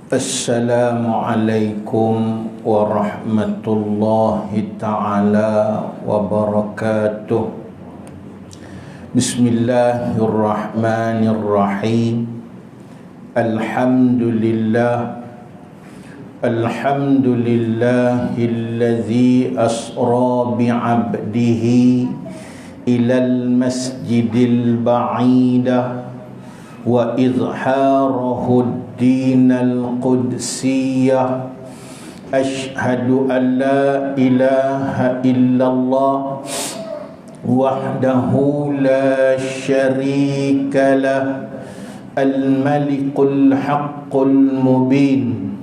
Assalamualaikum warahmatullahi ta'ala wabarakatuh. Bismillahirrahmanirrahim. Alhamdulillahilladzi asra bi'abdihi ilal masjidil ba'idah wa izharahu dinal qudsiyah. Ashhadu an la ilaha illallah wahdahu la syarika lah, al-malikul haqqul mubin,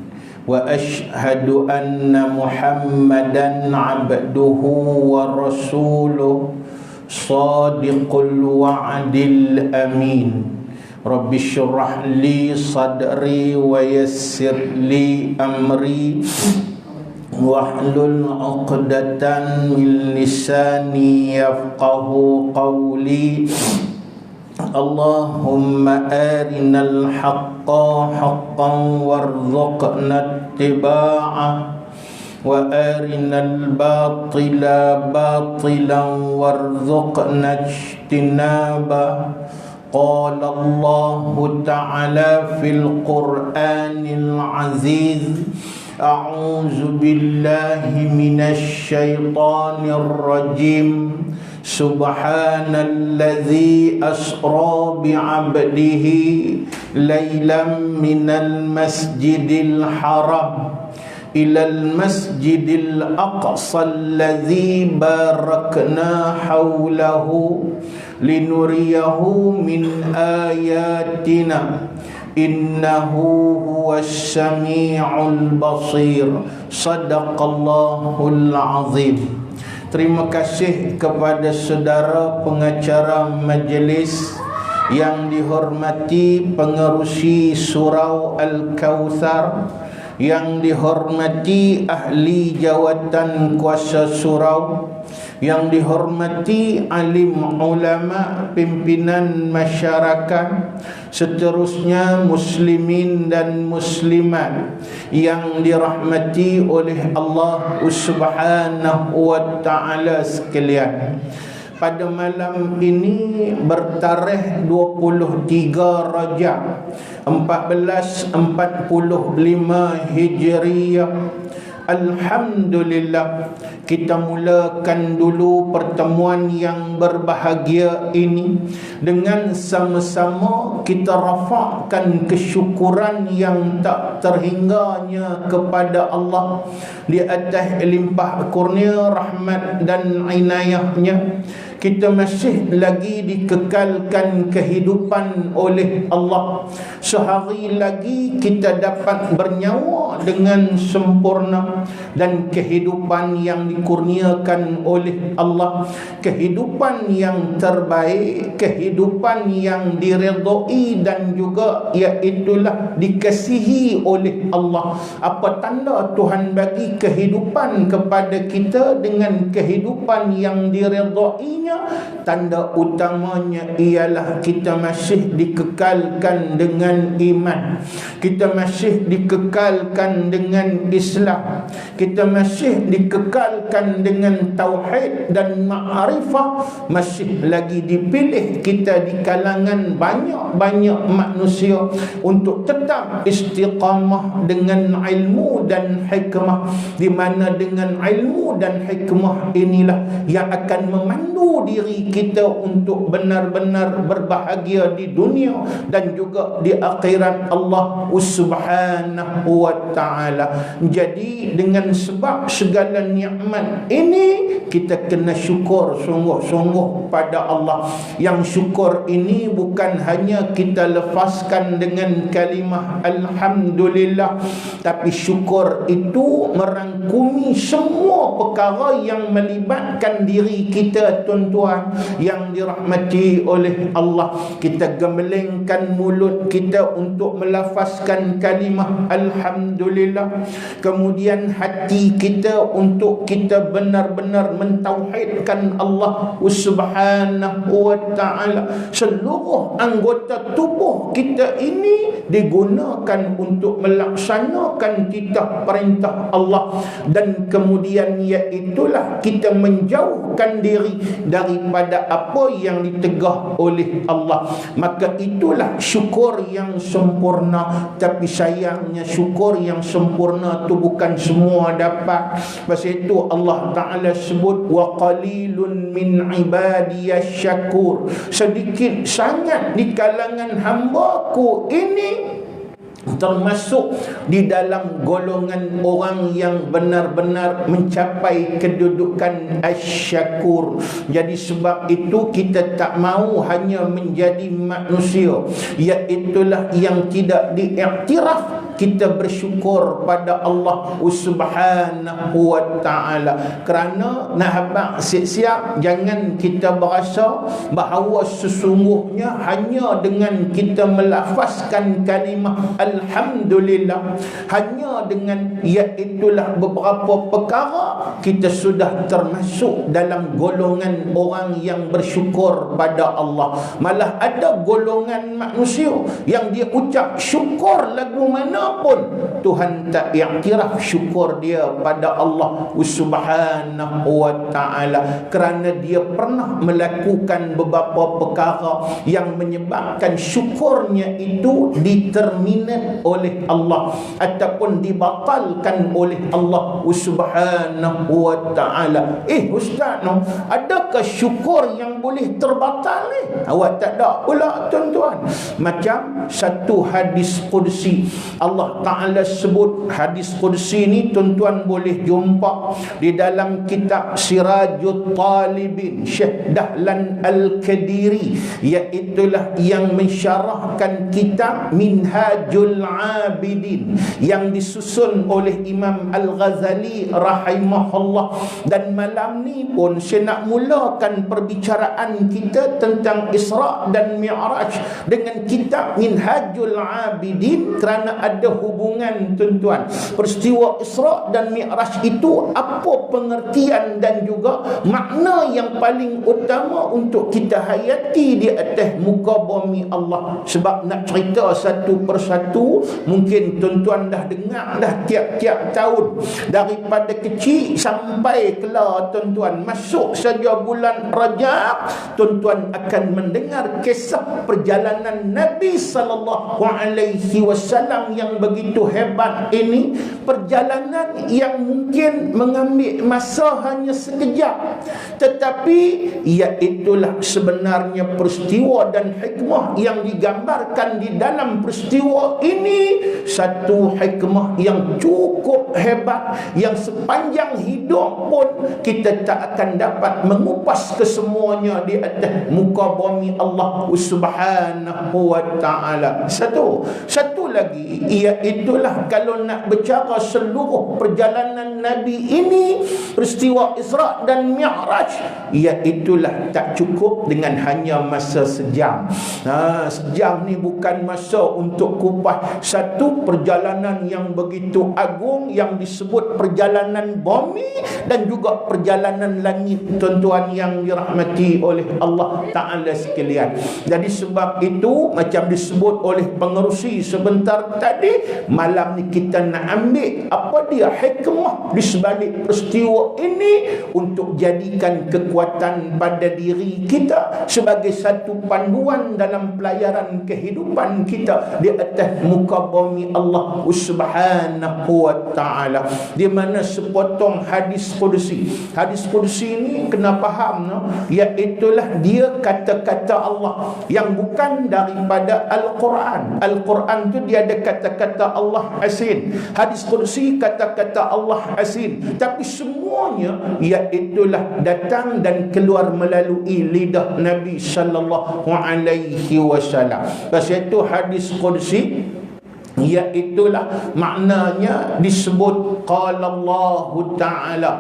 wa ashhadu anna muhammadan abduhu wa rasuluh sadiqul wa'dil amin. Rabbi syrah li sadri wa yassir li amri wahlul 'uqdatan min lisani yafqahu qawli. Allahumma arinal haqqa haqqan warzuqna ittiba'ah wa arinal batila batilan warzuqna ijtinabah. قال الله تعالى في القرآن العزيز أعوذ بالله من الشيطان الرجيم سبحان الذي أسرى بعبده ليلا من المسجد الحرام إلى المسجد الأقصى الذي باركنا حوله لنريه من آياتنا إنه هو السميع البصير. صدق الله العظيم. Terima kasih kepada saudara pengacara majlis yang dihormati pengerusi surau Al-Kautsar, yang dihormati ahli jawatan kuasa surau, yang dihormati alim ulama, pimpinan masyarakat, seterusnya muslimin dan muslimat yang dirahmati oleh Allah Subhanahu wa ta'ala sekalian. Pada malam ini bertarikh 23 Rajab 1445 Hijriah. Alhamdulillah, kita mulakan dulu pertemuan yang berbahagia ini dengan sama-sama kita rafakkan kesyukuran yang tak terhingganya kepada Allah di atas limpah kurnia, rahmat dan inayahnya. Kita masih lagi dikekalkan kehidupan oleh Allah. Sehari lagi kita dapat bernyawa dengan sempurna, dan kehidupan yang dikurniakan oleh Allah, kehidupan yang terbaik, kehidupan yang diredai dan juga iaitulah dikasihi oleh Allah. Apa tanda Tuhan bagi kehidupan kepada kita dengan kehidupan yang diredainya? Tanda utamanya ialah kita masih dikekalkan dengan iman, kita masih dikekalkan dengan Islam, kita masih dikekalkan dengan tauhid dan ma'rifah, masih lagi dipilih kita di kalangan banyak-banyak manusia untuk tetap istiqamah dengan ilmu dan hikmah, di mana dengan ilmu dan hikmah inilah yang akan memandu diri kita untuk benar-benar berbahagia di dunia dan juga di akhirat Allah Subhanahu wa ta'ala. Jadi dengan sebab segala nikmat ini, kita kena syukur sungguh-sungguh pada Allah. Yang syukur ini bukan hanya kita lepaskan dengan kalimah Alhamdulillah, tapi syukur itu merangkumi semua perkara yang melibatkan diri kita, tuan tuan-tuan yang dirahmati oleh Allah, kita gemblengkan mulut kita untuk melafazkan kalimah Alhamdulillah. Kemudian hati kita untuk kita benar-benar mentauhidkan Allah Subhanahu wa ta'ala. Seluruh anggota tubuh kita ini digunakan untuk melaksanakan titah perintah Allah, dan kemudian iaitulah kita menjauhkan diri daripada apa yang ditegah oleh Allah. Maka itulah syukur yang sempurna. Tapi sayangnya syukur yang sempurna tu bukan semua dapat. Pasal itu Allah Ta'ala sebut wa qalilun min ibadiyasy syakur. Sedikit sangat di kalangan hamba-Ku ini termasuk di dalam golongan orang yang benar-benar mencapai kedudukan asy-syakur. Jadi sebab itu kita tak mahu hanya menjadi manusia, iaitulah yang tidak diiktiraf kita bersyukur pada Allah Subhanahu wa ta'ala. Kerana nak habaq siap-siap, jangan kita berasa bahawa sesungguhnya hanya dengan kita melafazkan kalimah Alhamdulillah, hanya dengan iaitulah beberapa perkara, kita sudah termasuk dalam golongan orang yang bersyukur pada Allah. Malah ada golongan manusia yang dia ucap syukur lagu mana pun, Tuhan tak iktiraf syukur dia pada Allah Subhanahu wa ta'ala, kerana dia pernah melakukan beberapa perkara yang menyebabkan syukurnya itu diterminate oleh Allah ataupun dibatalkan oleh Allah Subhanahu wa ta'ala. Ustaz, adakah syukur yang boleh terbatal ni? Awak tak ada pula tuan-tuan. Macam satu hadis qudsi, Allah Ta'ala sebut hadis qudsi ni, tuan-tuan boleh jumpa di dalam kitab Sirajut Talibin Syekh Dahlan Al-Qadiri, iaitulah yang mensyarahkan kitab Minhajul Abidin yang disusun oleh Imam Al-Ghazali rahimahullah. Dan malam ni pun saya nak mulakan perbicaraan kita tentang Isra' dan Mi'raj dengan kitab Minhajul Abidin, kerana ada hubungan tuan-tuan. Peristiwa Isra' dan Mi'raj itu apa pengertian dan juga makna yang paling utama untuk kita hayati di atas muka bumi Allah. Sebab nak cerita satu persatu, mungkin tuan-tuan dah dengar dah tiap-tiap tahun, daripada kecil sampai kelar tuan-tuan, masuk saja bulan Rajab, tuan-tuan akan mendengar kisah perjalanan Nabi sallallahu alaihi wasallam yang begitu hebat ini. Perjalanan yang mungkin mengambil masa hanya sekejap, tetapi iaitulah sebenarnya peristiwa dan hikmah yang digambarkan di dalam peristiwa ini, satu hikmah yang cukup hebat, yang sepanjang hidup pun kita tak akan dapat mengupas kesemuanya di atas muka bumi Allah Subhanahu wa ta'ala. Satu lagi, iaitulah kalau nak bercara seluruh perjalanan Nabi ini, peristiwa Isra' dan Mi'raj, iaitulah tak cukup dengan hanya masa sejam. Sejam ni bukan masa untuk kupas satu perjalanan yang begitu agung yang disebut perjalanan bumi dan juga perjalanan langit, tuan-tuan yang dirahmati oleh Allah Ta'ala sekalian. Jadi sebab itu, macam disebut oleh pengerusi sebentar tadi, malam ni kita nak ambil apa dia hikmah di sebalik peristiwa ini untuk jadikan kekuatan pada diri kita sebagai satu panduan dalam pelayaran kehidupan kita di atas muka bumi Allah Subhanahu wa ta'ala. Di mana sepotong hadis qudsi. Hadis qudsi ini kena faham, iaitulah dia kata-kata Allah yang bukan daripada Al-Quran. Al-Quran tu dia ada kata-kata Allah asin. Hadis qudsi kata-kata Allah asin. Tapi semuanya iaitulah datang dan keluar melalui lidah Nabi sallallahu alaihi wasallam. Pasal itu hadis qudsi Iaitulah maknanya disebut qala Allah Ta'ala.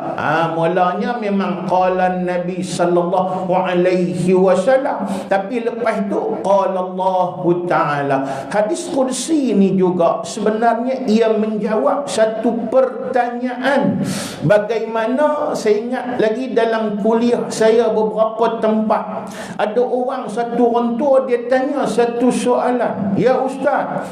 Mulanya memang qala Nabi sallallahu alaihi wasallam, tapi lepas itu qala Allah Ta'ala. Hadis kursi ini juga sebenarnya ia menjawab satu pertanyaan. Bagaimana, saya ingat lagi dalam kuliah saya beberapa tempat, ada orang, satu orang tua, dia tanya satu soalan. Ya Ustaz,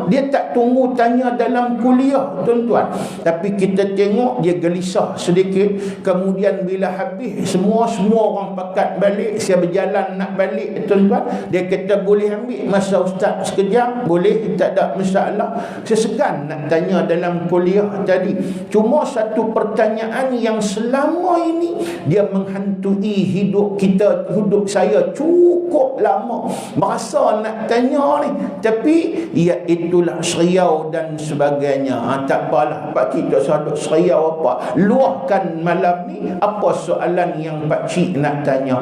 dia tak tunggu tanya dalam kuliah, tuan-tuan, tapi kita tengok dia gelisah sedikit. Kemudian bila habis semua orang pakat balik, saya berjalan nak balik, tuan-tuan, dia kata boleh ambil masa Ustaz sekejap? Boleh, tak ada masalah. Saya segan nak tanya dalam kuliah tadi. Cuma satu pertanyaan yang selama ini dia menghantui hidup kita, hidup saya cukup lama, merasa nak tanya ni, tapi iaitulah seriau dan sebagainya. Tak apalah Pak Cik, tak sadar seriau apa, luahkan malam ni apa soalan yang Pak Cik nak tanya.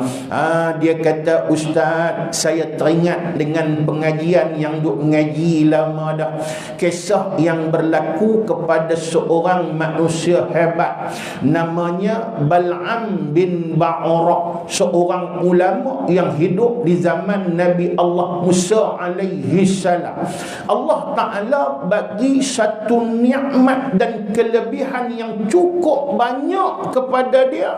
Dia kata, Ustaz, saya teringat dengan pengajian yang duk mengaji lama dah, kisah yang berlaku kepada seorang manusia hebat namanya Bal'am bin Ba'ura, seorang ulama yang hidup di zaman Nabi Allah Musa alaihi salam. Allah Ta'ala bagi satu nikmat dan kelebihan yang cukup banyak kepada dia,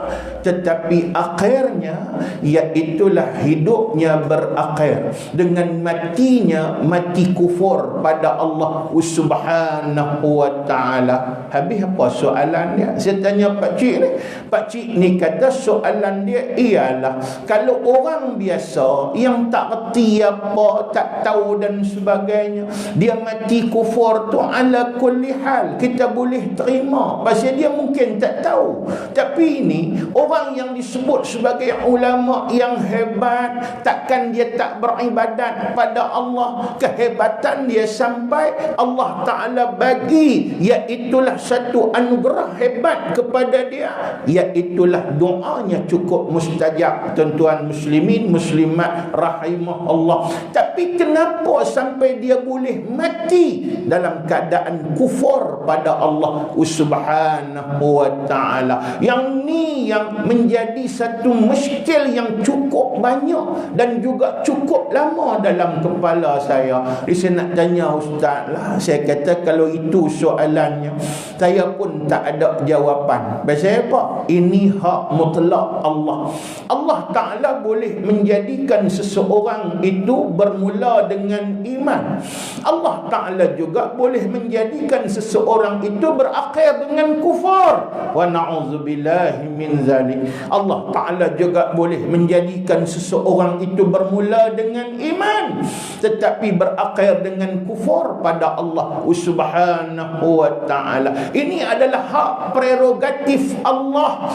tetapi akhirnya iaitulah hidupnya berakhir dengan matinya mati kufur pada Allah Subhanahu wa Ta'ala. Habis apa soalan dia? Saya tanya Pak Cik ni, Pak Cik ni kata soalan dia ialah, kalau orang biasa yang tak reti apa, tak tahu dan sebagainya, dia mati kufur tu ala kulli hal kita boleh terima, pasal dia mungkin tak tahu. Tapi ini orang yang disebut sebagai ulama yang hebat, takkan dia tak beribadat pada Allah? Kehebatan dia sampai Allah Ta'ala bagi, iaitulah satu anugerah hebat kepada dia, iaitulah doanya cukup mustajab. Tuan-tuan muslimin muslimat rahimah Allah. Tapi kenapa sampai dia boleh mati dalam keadaan kufur pada Allah Subhanahu wa Ta'ala? Yang ni yang menjadi satu muskil yang cukup banyak dan juga cukup lama dalam kepala saya. Saya nak tanya Ustaz lah. Saya kata kalau itu soalannya, saya pun tak ada jawapan. Pasal apa? Ini hak mutlak Allah. Allah Ta'ala boleh menjadikan seseorang itu bermula dengan iman. Allah Ta'ala juga boleh menjadikan seseorang itu berakhir dengan kufur. Wa na'udzubillahi min zalik. Allah Ta'ala juga boleh menjadikan seseorang itu bermula dengan iman tetapi berakhir dengan kufur pada Allah Subhanahu wa Ta'ala. Ini adalah hak prerogatif Allah.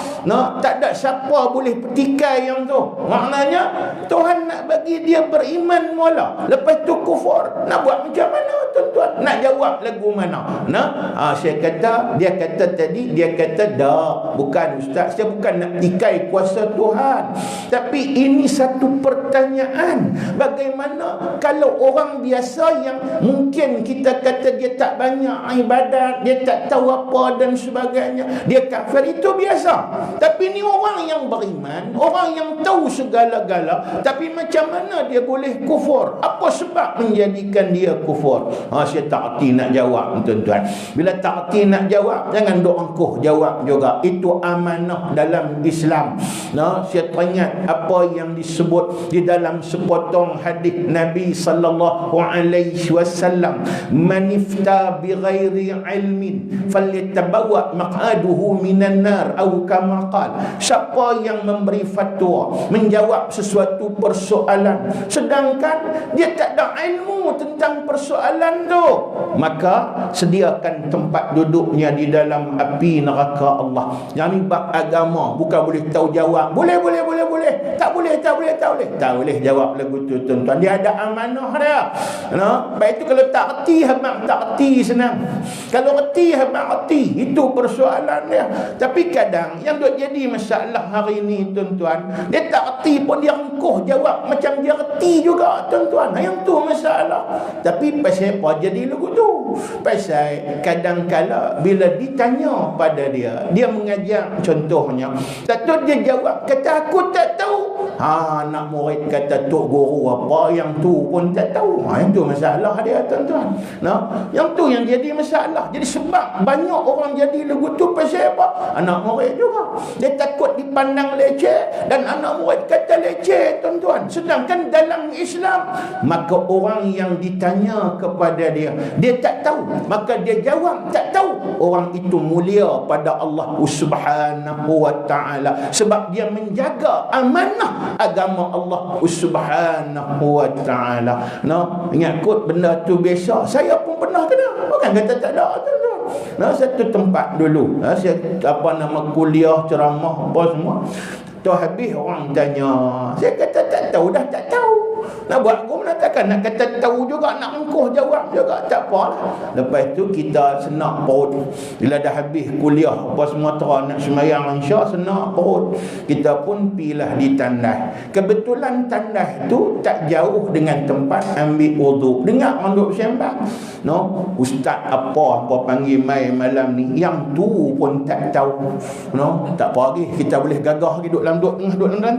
Tak ada siapa boleh petikai yang tu. Maknanya Tuhan nak bagi dia beriman mula, lepas tu kufur. Nak buat macam mana tuan-tuan? Nak jawab lagu mana? Saya kata, dia kata tadi, dia kata dah, bukan Ustaz, saya bukan nak petikai kuasa Tuhan, tapi ini satu pertanyaan. Bagaimana kalau orang biasa yang mungkin kita kata dia tak banyak ibadat, dia tak tahu apa dan sebagainya, dia kafir, itu biasa. Tapi ni orang yang beriman, orang yang tahu segala-gala, tapi macam mana dia boleh kufur? Apa sebab menjadikan dia kufur? Saya tak erti nak jawab, tuan-tuan. Bila tak erti nak jawab, jangan duk angkuh jawab juga. Itu amanah dalam Islam. Saya teringat apa yang disebut di dalam sepotong hadis Nabi sallallahu alaihi wasallam, man ifta bighairi ilmin falyatabawwa maq'aduhu minan nar, atau kama qala. Siapa yang memberi fatwa, menjawab sesuatu persoalan sedangkan dia tak ada ilmu tentang persoalan tu, maka sediakan tempat duduknya di dalam api neraka Allah. Yang ni bab agama, bukan boleh tahu jawab. Boleh boleh, tak boleh, tak boleh, tak boleh. Tak boleh jawab lagu tu tuan-tuan. Dia ada amanah dia. Baik itu kalau tak reti, abang tak reti senang. Kalau reti, abang reti. Itu persoalan dia. Tapi kadang yang duk jadi masalah hari ni tuan-tuan, dia tak reti pun dia engkuh jawab macam dia reti juga tuan-tuan. Yang tu masalah. Tapi pasal apa jadi lagu tu? Pasal kadang-kala bila ditanya pada dia mengajar contohnya, tak tahu dia jawab kata aku tak tahu. Anak murid kata tok guru apa yang tu pun tak tahu. Yang tu masalah dia tuan-tuan. Yang tu yang jadi masalah. Jadi sebab banyak orang jadi lagu tu pasal apa? Anak murid juga. Dia takut dipandang leceh dan anak murid kata leceh tuan-tuan. Sedangkan dalam Islam, maka orang yang ditanya kepada dia tak tahu, maka dia jawab tak tahu, orang itu mulia pada Allah Subhanahu wa ta'ala, sebab dia menjaga amanah agama Allah Subhanahu wa ta'ala. Ingat kot benda tu biasa. Saya pun pernah kena. Bukan kata tak ada tuan-tuan. Satu tempat dulu, saya kuliah, ceramah apa semua. Tu habis orang tanya, saya kata tak tahu dah, tak tahu. Nak buat aku mana takkan nak kata tahu juga, nak engkuh jawab juga, tak apalah. Lepas tu kita senak perut. Bila dah habis kuliah apa semua terang nak sembahyang insya senak perut. Kita pun pilah di tandas. Kebetulan tandas tu tak jauh dengan tempat ambil wuduk. Dengar orang duk sembang. Ustaz apa panggil mai malam ni, yang tu pun tak tahu. Tak apa lagi, kita boleh gagah lagi duk dalam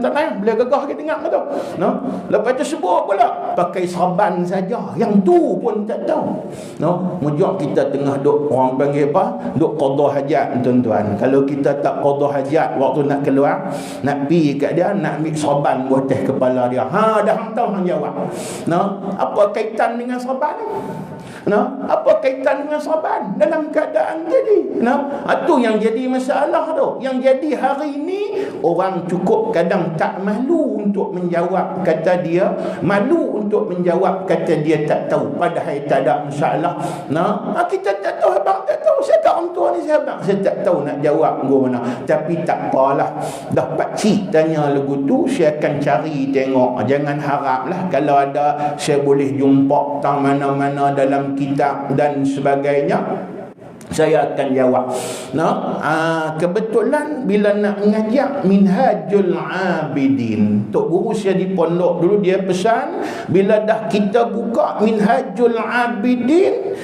tandas, boleh gagah lagi dengar tu. Lepas tu sebut pula pakai saban saja, yang tu pun tak tahu. Mujur kita tengah duk orang panggil apa, duk qada hajat tuan-tuan. Kalau kita tak qada hajat waktu nak keluar, nak pi kat dia, nak ambil saban buat atas kepala dia, dah hang tahu hang jawab. Apa kaitan dengan saban ni? Apa kaitan dengan saban dalam keadaan jadi? Itu yang jadi masalah tu. Yang jadi hari ini, orang cukup kadang tak malu untuk menjawab kata dia, malu untuk menjawab kata dia tak tahu, padahal tak ada masalah. Kita tak tahu, abang tak tahu, saya tak orang tua ni, saya abang saya tak tahu nak jawab gua mana. Tapi tak apalah, dah pakcik tanya lagu tu, saya akan cari tengok. Jangan haraplah kalau ada saya boleh jumpa tang mana-mana dalam kitab dan sebagainya, saya akan jawab. Kebetulan bila nak mengajar Minhajul Abidin, tok guru saya di pondok dulu, dia pesan bila dah kita buka Minhajul Abidin,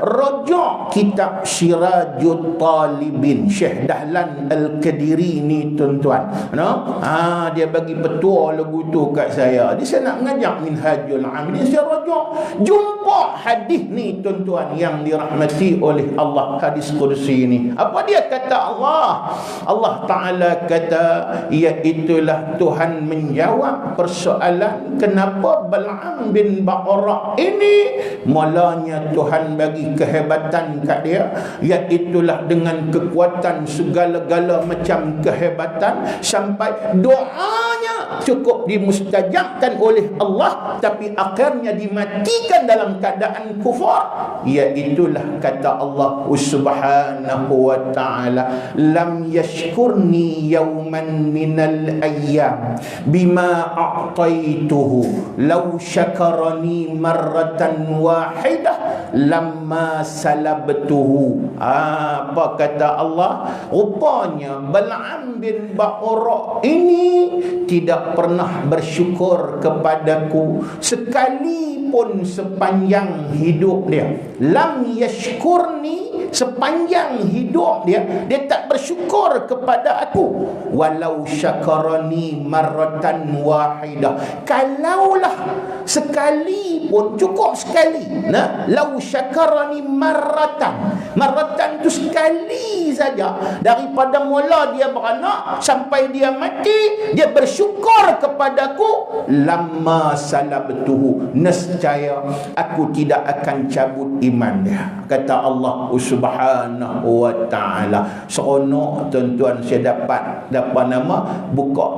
rojak kitab Sirajut Talibin Syekh Dahlan Al-Qadiri ni tuan-tuan. Dia bagi petua lagu tu kat saya. Dia saya nak mengajar Minhajul Abidin, saya rojak jumpa hadis ni tuan-tuan yang dirahmati oleh Allah, hadis kursi ini. Apa dia kata Allah Ta'ala kata, iaitulah Tuhan menjawab persoalan kenapa Bal'am bin Ba'ura ini mulanya Tuhan bagi kehebatan kat dia, iaitulah dengan kekuatan segala-gala macam kehebatan, sampai doanya cukup dimustajabkan oleh Allah, tapi akhirnya dimatikan dalam keadaan kufur. Iaitulah kata Allah Subhanahu wa ta'ala, lam yashkurni yawman minal ayyam bima a'taituhu law syakarani marratan wahidah lamma salabtuhu. Apa kata Allah? Rupanya Bal'am bin Ba'ura ini tidak pernah bersyukur kepadaku sekalipun sepanjang hidup dia. Lam yashkurni, sepanjang hidup dia tak bersyukur kepada aku. Walau syakarani marratan wahidah, kalaulah sekali pun, cukup sekali. Lau syakarani marratan tu sekali saja, daripada mula dia beranak sampai dia mati, dia bersyukur kepadaku, lamma salabtuhu, nescaya aku tidak akan cabut iman dia. Kata Allah Subhanahu Subhanahu wa ta'ala. Seronok tuan-tuan saya dapat nama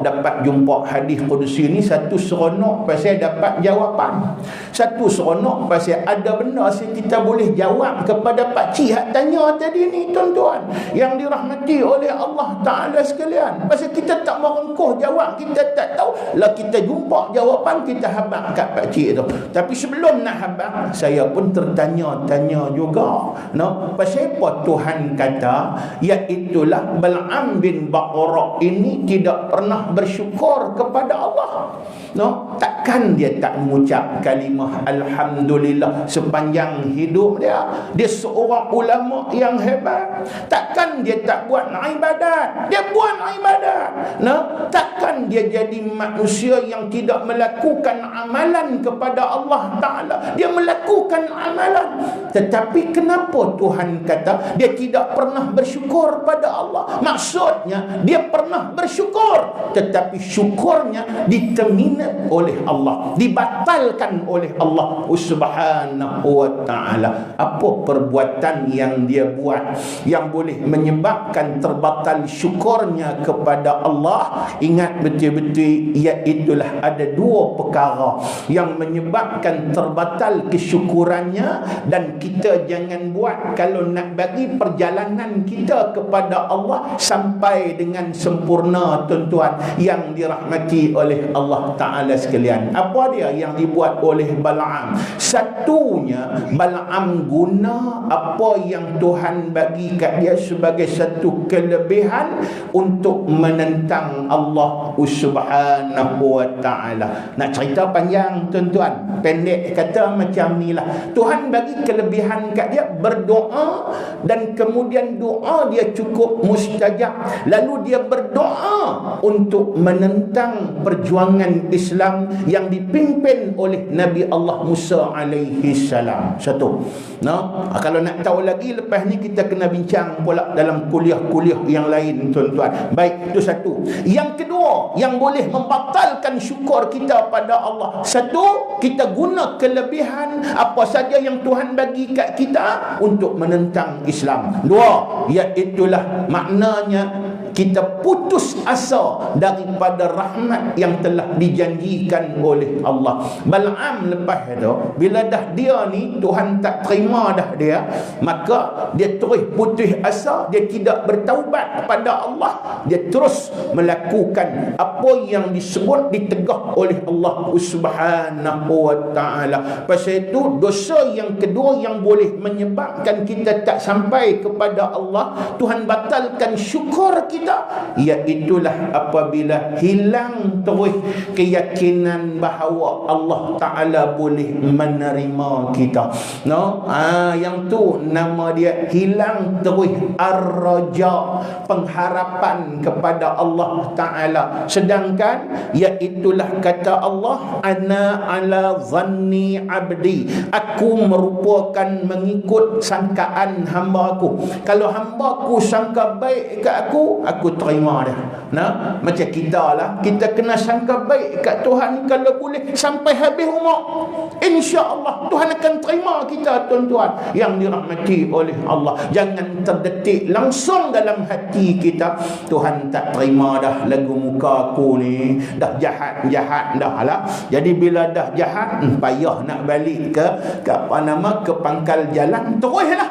dapat jumpa hadis Qudsi ni. Satu seronok pasal dapat jawapan, satu seronok pasal ada benda kita boleh jawab kepada pak cik hak tanya tadi ni tuan-tuan yang dirahmati oleh Allah Ta'ala sekalian. Pasal kita tak merengkuh jawab, kita tak tahu lah, kita jumpa jawapan, kita habaq kat pak cik tu. Tapi sebelum nak habaq, saya pun tertanya-tanya juga, no, pasal apa Tuhan kata iaitulah Bal'am bin Ba'ura ini tidak pernah bersyukur kepada Allah, no? Takkan dia tak mengucap kalimah alhamdulillah sepanjang hidup dia? Dia seorang ulama yang hebat. Takkan dia tak buat ibadat? Dia buat ibadat, no? Takkan dia jadi manusia yang tidak melakukan amalan kepada Allah Ta'ala? Dia melakukan amalan. Tetapi kenapa Tuhan kata dia tidak pernah bersyukur pada Allah? Maksudnya dia pernah bersyukur, tetapi syukurnya diterminate oleh Allah, dibatalkan oleh Allah Subhanahu wa ta'ala. Apa perbuatan yang dia buat yang boleh menyebabkan terbatal syukurnya kepada Allah? Ingat betul-betul, iaitulah ada dua perkara yang menyebabkan terbatal kesyukurannya. Dan kita jangan buat kalau nak bagi perjalanan kita kepada Allah sampai dengan sempurna tuan-tuan yang dirahmati oleh Allah Ta'ala sekalian. Apa dia yang dibuat oleh Bal'am? Satunya, Bal'am guna apa yang Tuhan bagi kat dia sebagai satu kelebihan untuk menentang Allah Subhanahu wa ta'ala. Nak cerita panjang tuan-tuan, pendek kata macam ni lah. Tuhan bagi kelebihan kat dia berdoa, dan kemudian doa dia cukup mustajab. Lalu dia berdoa untuk menentang perjuangan Islam yang dipimpin oleh Nabi Allah Musa alaihi salam. Satu. No? Kalau nak tahu lagi lepas ni kita kena bincang pula dalam kuliah-kuliah yang lain tuan-tuan. Baik, itu satu. Yang kedua yang boleh membatalkan syukur kita pada Allah, satu, kita guna kelebihan apa saja yang Tuhan bagi kat kita untuk menentang Islam. Dua, iaitulah maknanya kita putus asa daripada rahmat yang telah dijanjikan oleh Allah. Bal'am lepas tu, bila dah dia ni Tuhan tak terima dah dia, maka dia terus putus asa, dia tidak bertaubat kepada Allah, dia terus melakukan apa yang disebut ditegah oleh Allah Subhanahu wa ta'ala. Pasal itu dosa yang kedua yang boleh menyebabkan kita tak sampai kepada Allah, Tuhan batalkan syukur kita, iaitulah apabila hilang terus keyakinan bahawa Allah Ta'ala boleh menerima kita. No? Yang tu nama dia hilang terus ar-raja, pengharapan kepada Allah Ta'ala. Sedangkan iaitulah kata Allah, ana ala zanni abdi, aku merupakan mengikut sangkaan hamba aku. Kalau hamba aku sangka baik ke aku terima dah. Nah, macam kita lah, kita kena sangka baik kat Tuhan. Kalau boleh sampai habis umur, insya-Allah Tuhan akan terima kita tuan-tuan yang dirahmati oleh Allah. Jangan terdetik langsung dalam hati kita, Tuhan tak terima dah lagu muka aku ni, dah jahat-jahat dah lah. Jadi bila dah jahat, payah nak balik ke pangkal jalan teruslah.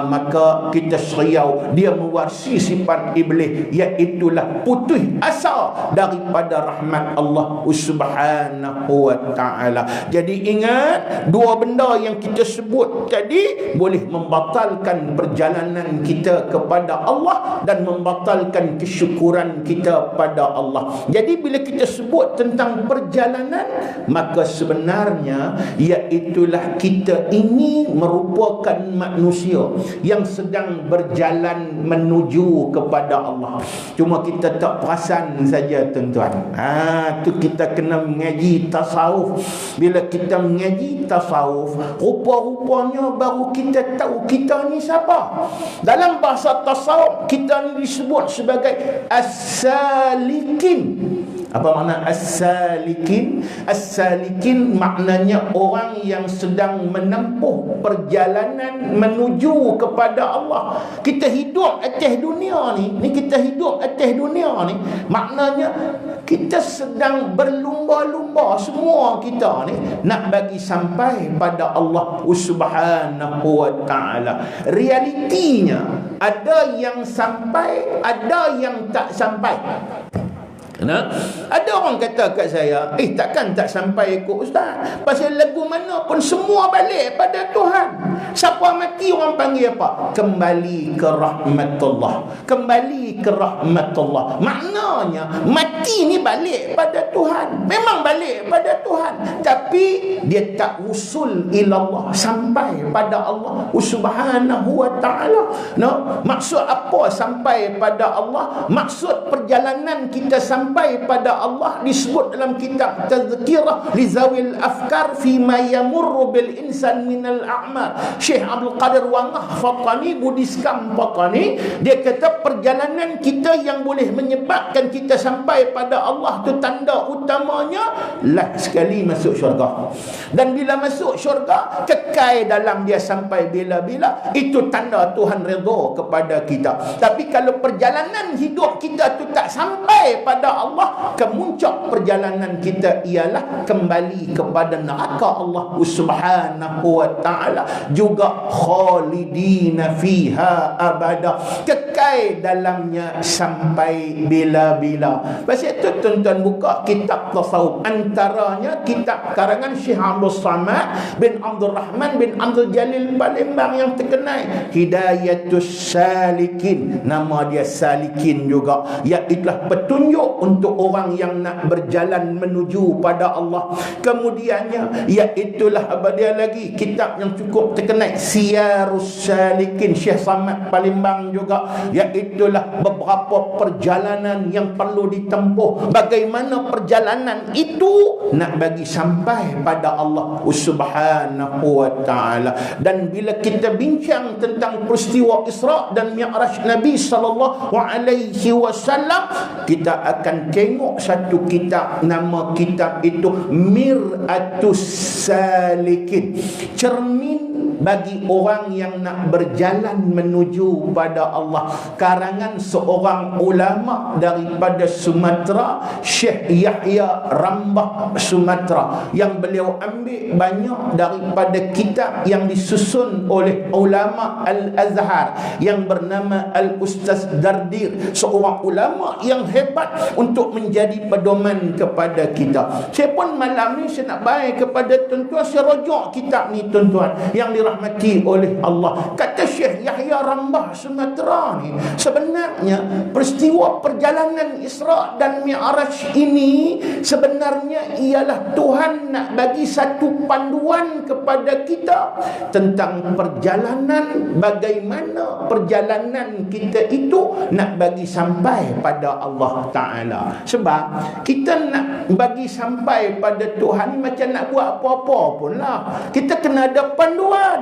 Maka kita seriau dia mewarisi sifat iblis, iaitulah putus asa daripada rahmat Allah Subhanahu wa ta'ala. Jadi ingat, dua benda yang kita sebut tadi boleh membatalkan perjalanan kita kepada Allah dan membatalkan kesyukuran kita pada Allah. Jadi bila kita sebut tentang perjalanan, maka sebenarnya iaitulah kita ini merupakan manusia yang sedang berjalan menuju kepada Allah. Cuma kita tak perasan saja tuan-tuan. Tu kita kena mengaji tasawuf. Bila kita mengaji tasawuf, rupa-rupanya baru kita tahu kita ni siapa. Dalam bahasa tasawuf kita ni disebut sebagai as-salikin. Apa makna as-salikin? As-salikin maknanya orang yang sedang menempuh perjalanan menuju kepada Allah. Kita hidup atas dunia ni kita hidup atas dunia ni, maknanya kita sedang berlumba-lumba semua kita ni nak bagi sampai pada Allah Subhanahu wa taala. Realitinya ada yang sampai, ada yang tak sampai. Nah, ada orang kata kat saya, takkan tak sampai ikut ustaz. Pasal lagu mana pun semua balik pada Tuhan. Siapa mati orang panggil apa? Kembali ke rahmatullah. Kembali ke rahmatullah. Maknanya mati ni balik pada Tuhan. Memang balik pada Tuhan, tapi dia tak usul ilallah, sampai pada Allah Subhanahu wa taala. No, maksud apa sampai pada Allah? Maksud perjalanan kita sampai pada Allah disebut dalam kitab Tazkirah li zawil afkar fi ma yamurru bil insan minal a'mar. Syekh Abdul Qadir Wangah Fatani, Budiskam Fatani, dia kata perjalanan kita yang boleh menyebabkan kita sampai pada Allah tu tanda utamanya last sekali masuk syurga. Dan bila masuk syurga kekal dalam dia sampai bila-bila, itu tanda Tuhan redha kepada kita. Tapi kalau perjalanan hidup kita tu tak sampai pada Allah, kemuncak perjalanan kita ialah kembali kepada neraka Allah Subhanahu wa taala, juga khalidina fiha abada, kekal dalamnya sampai bila-bila. Pasal itu tuan-tuan buka kitab tasawuf, antaranya kitab karangan Syekh Abdul Samad bin Abdul Rahman bin Abdul Jalil Palembang yang terkenal, Hidayatus Salikin. Nama dia Salikin juga, iaitu petunjuk untuk orang yang nak berjalan menuju pada Allah. Kemudiannya iaitulah apa dia lagi, kitab yang cukup terkenal, Siyarus Salikin, Syekh Samad Palembang juga, iaitulah beberapa perjalanan yang perlu ditempuh. Bagaimana perjalanan itu nak bagi sampai pada Allah Subhanahu wa taala. Dan bila kita bincang tentang peristiwa Isra dan Mi'raj Nabi sallallahu alaihi wasallam, kita akan tengok satu kitab, nama kitab itu Mir'atus Salikin, cermin bagi orang yang nak berjalan menuju pada Allah, karangan seorang ulama daripada Sumatera, Syekh Yahya Rambah Sumatera, yang beliau ambil banyak daripada kitab yang disusun oleh ulama Al-Azhar yang bernama Al-Ustaz Dardir, seorang ulama yang hebat untuk menjadi pedoman kepada kita. Saya pun malam ni saya nak baik kepada tuan-tuan, saya rujuk kitab ni tuan-tuan yang dirahmati oleh Allah. Kata Syekh Yahya Rambah Sumatera ni, sebenarnya peristiwa perjalanan Isra dan Mi'raj ini sebenarnya ialah Tuhan nak bagi satu panduan kepada kita tentang perjalanan, bagaimana perjalanan kita itu nak bagi sampai pada Allah Ta'ala. Sebab kita nak bagi sampai pada Tuhan macam nak buat apa-apa pun lah, kita kena ada panduan.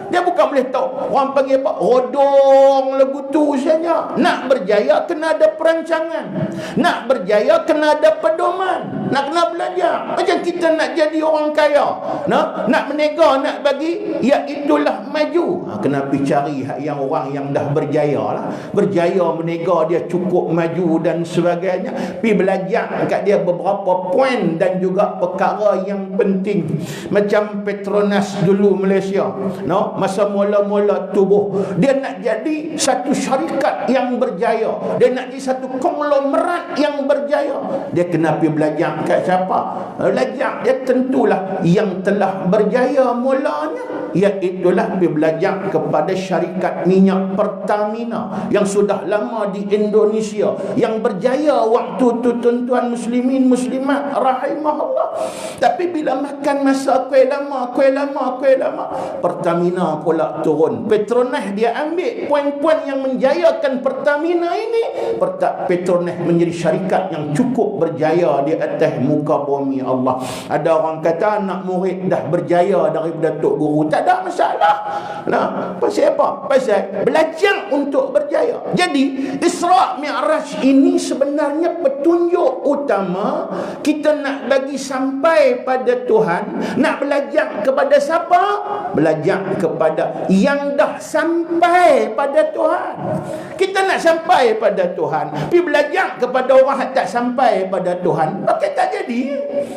Dia bukan boleh tahu, orang panggil apa, rodong lagu tu saja. Nak berjaya kena ada perancangan, nak berjaya kena ada pedoman, nak kena belajar. Macam kita nak jadi orang kaya, nak menega, nak bagi, iaitulah maju, kena pergi cari yang orang yang dah berjaya lah. Berjaya menega, dia cukup maju dan sebagainya. Pergi belajar kat dia beberapa poin dan juga perkara yang penting. Macam Petronas dulu Malaysia, masa mula-mula tubuh, dia nak jadi satu syarikat yang berjaya, dia nak jadi satu konglomerat yang berjaya, dia kena pergi belajar kat siapa? Belajar dia tentulah yang telah berjaya mulanya, iaitulah pergi belajar kepada syarikat minyak Pertamina yang sudah lama di Indonesia, yang berjaya waktu tu tuan-tuan muslimin muslimat rahimahullah. Tapi bila makan masa kuih lama, Pertamina pula turun. Petronas dia ambil poin-poin yang menjayakan Pertamina ini, Petronas menjadi syarikat yang yang cukup berjaya di atas muka bumi Allah. Ada orang kata anak murid dah berjaya daripada tok guru, tak ada masalah. Nah, pasal apa? Pasal belajar untuk berjaya. Jadi Isra' Mi'raj ini sebenarnya petunjuk utama kita nak bagi sampai pada Tuhan. Nak belajar kepada siapa? Belajar kepada yang dah sampai pada Tuhan. Kita nak sampai pada Tuhan, tapi belajar kepada orang yang tak sampai pada Tuhan, okey, tak jadi.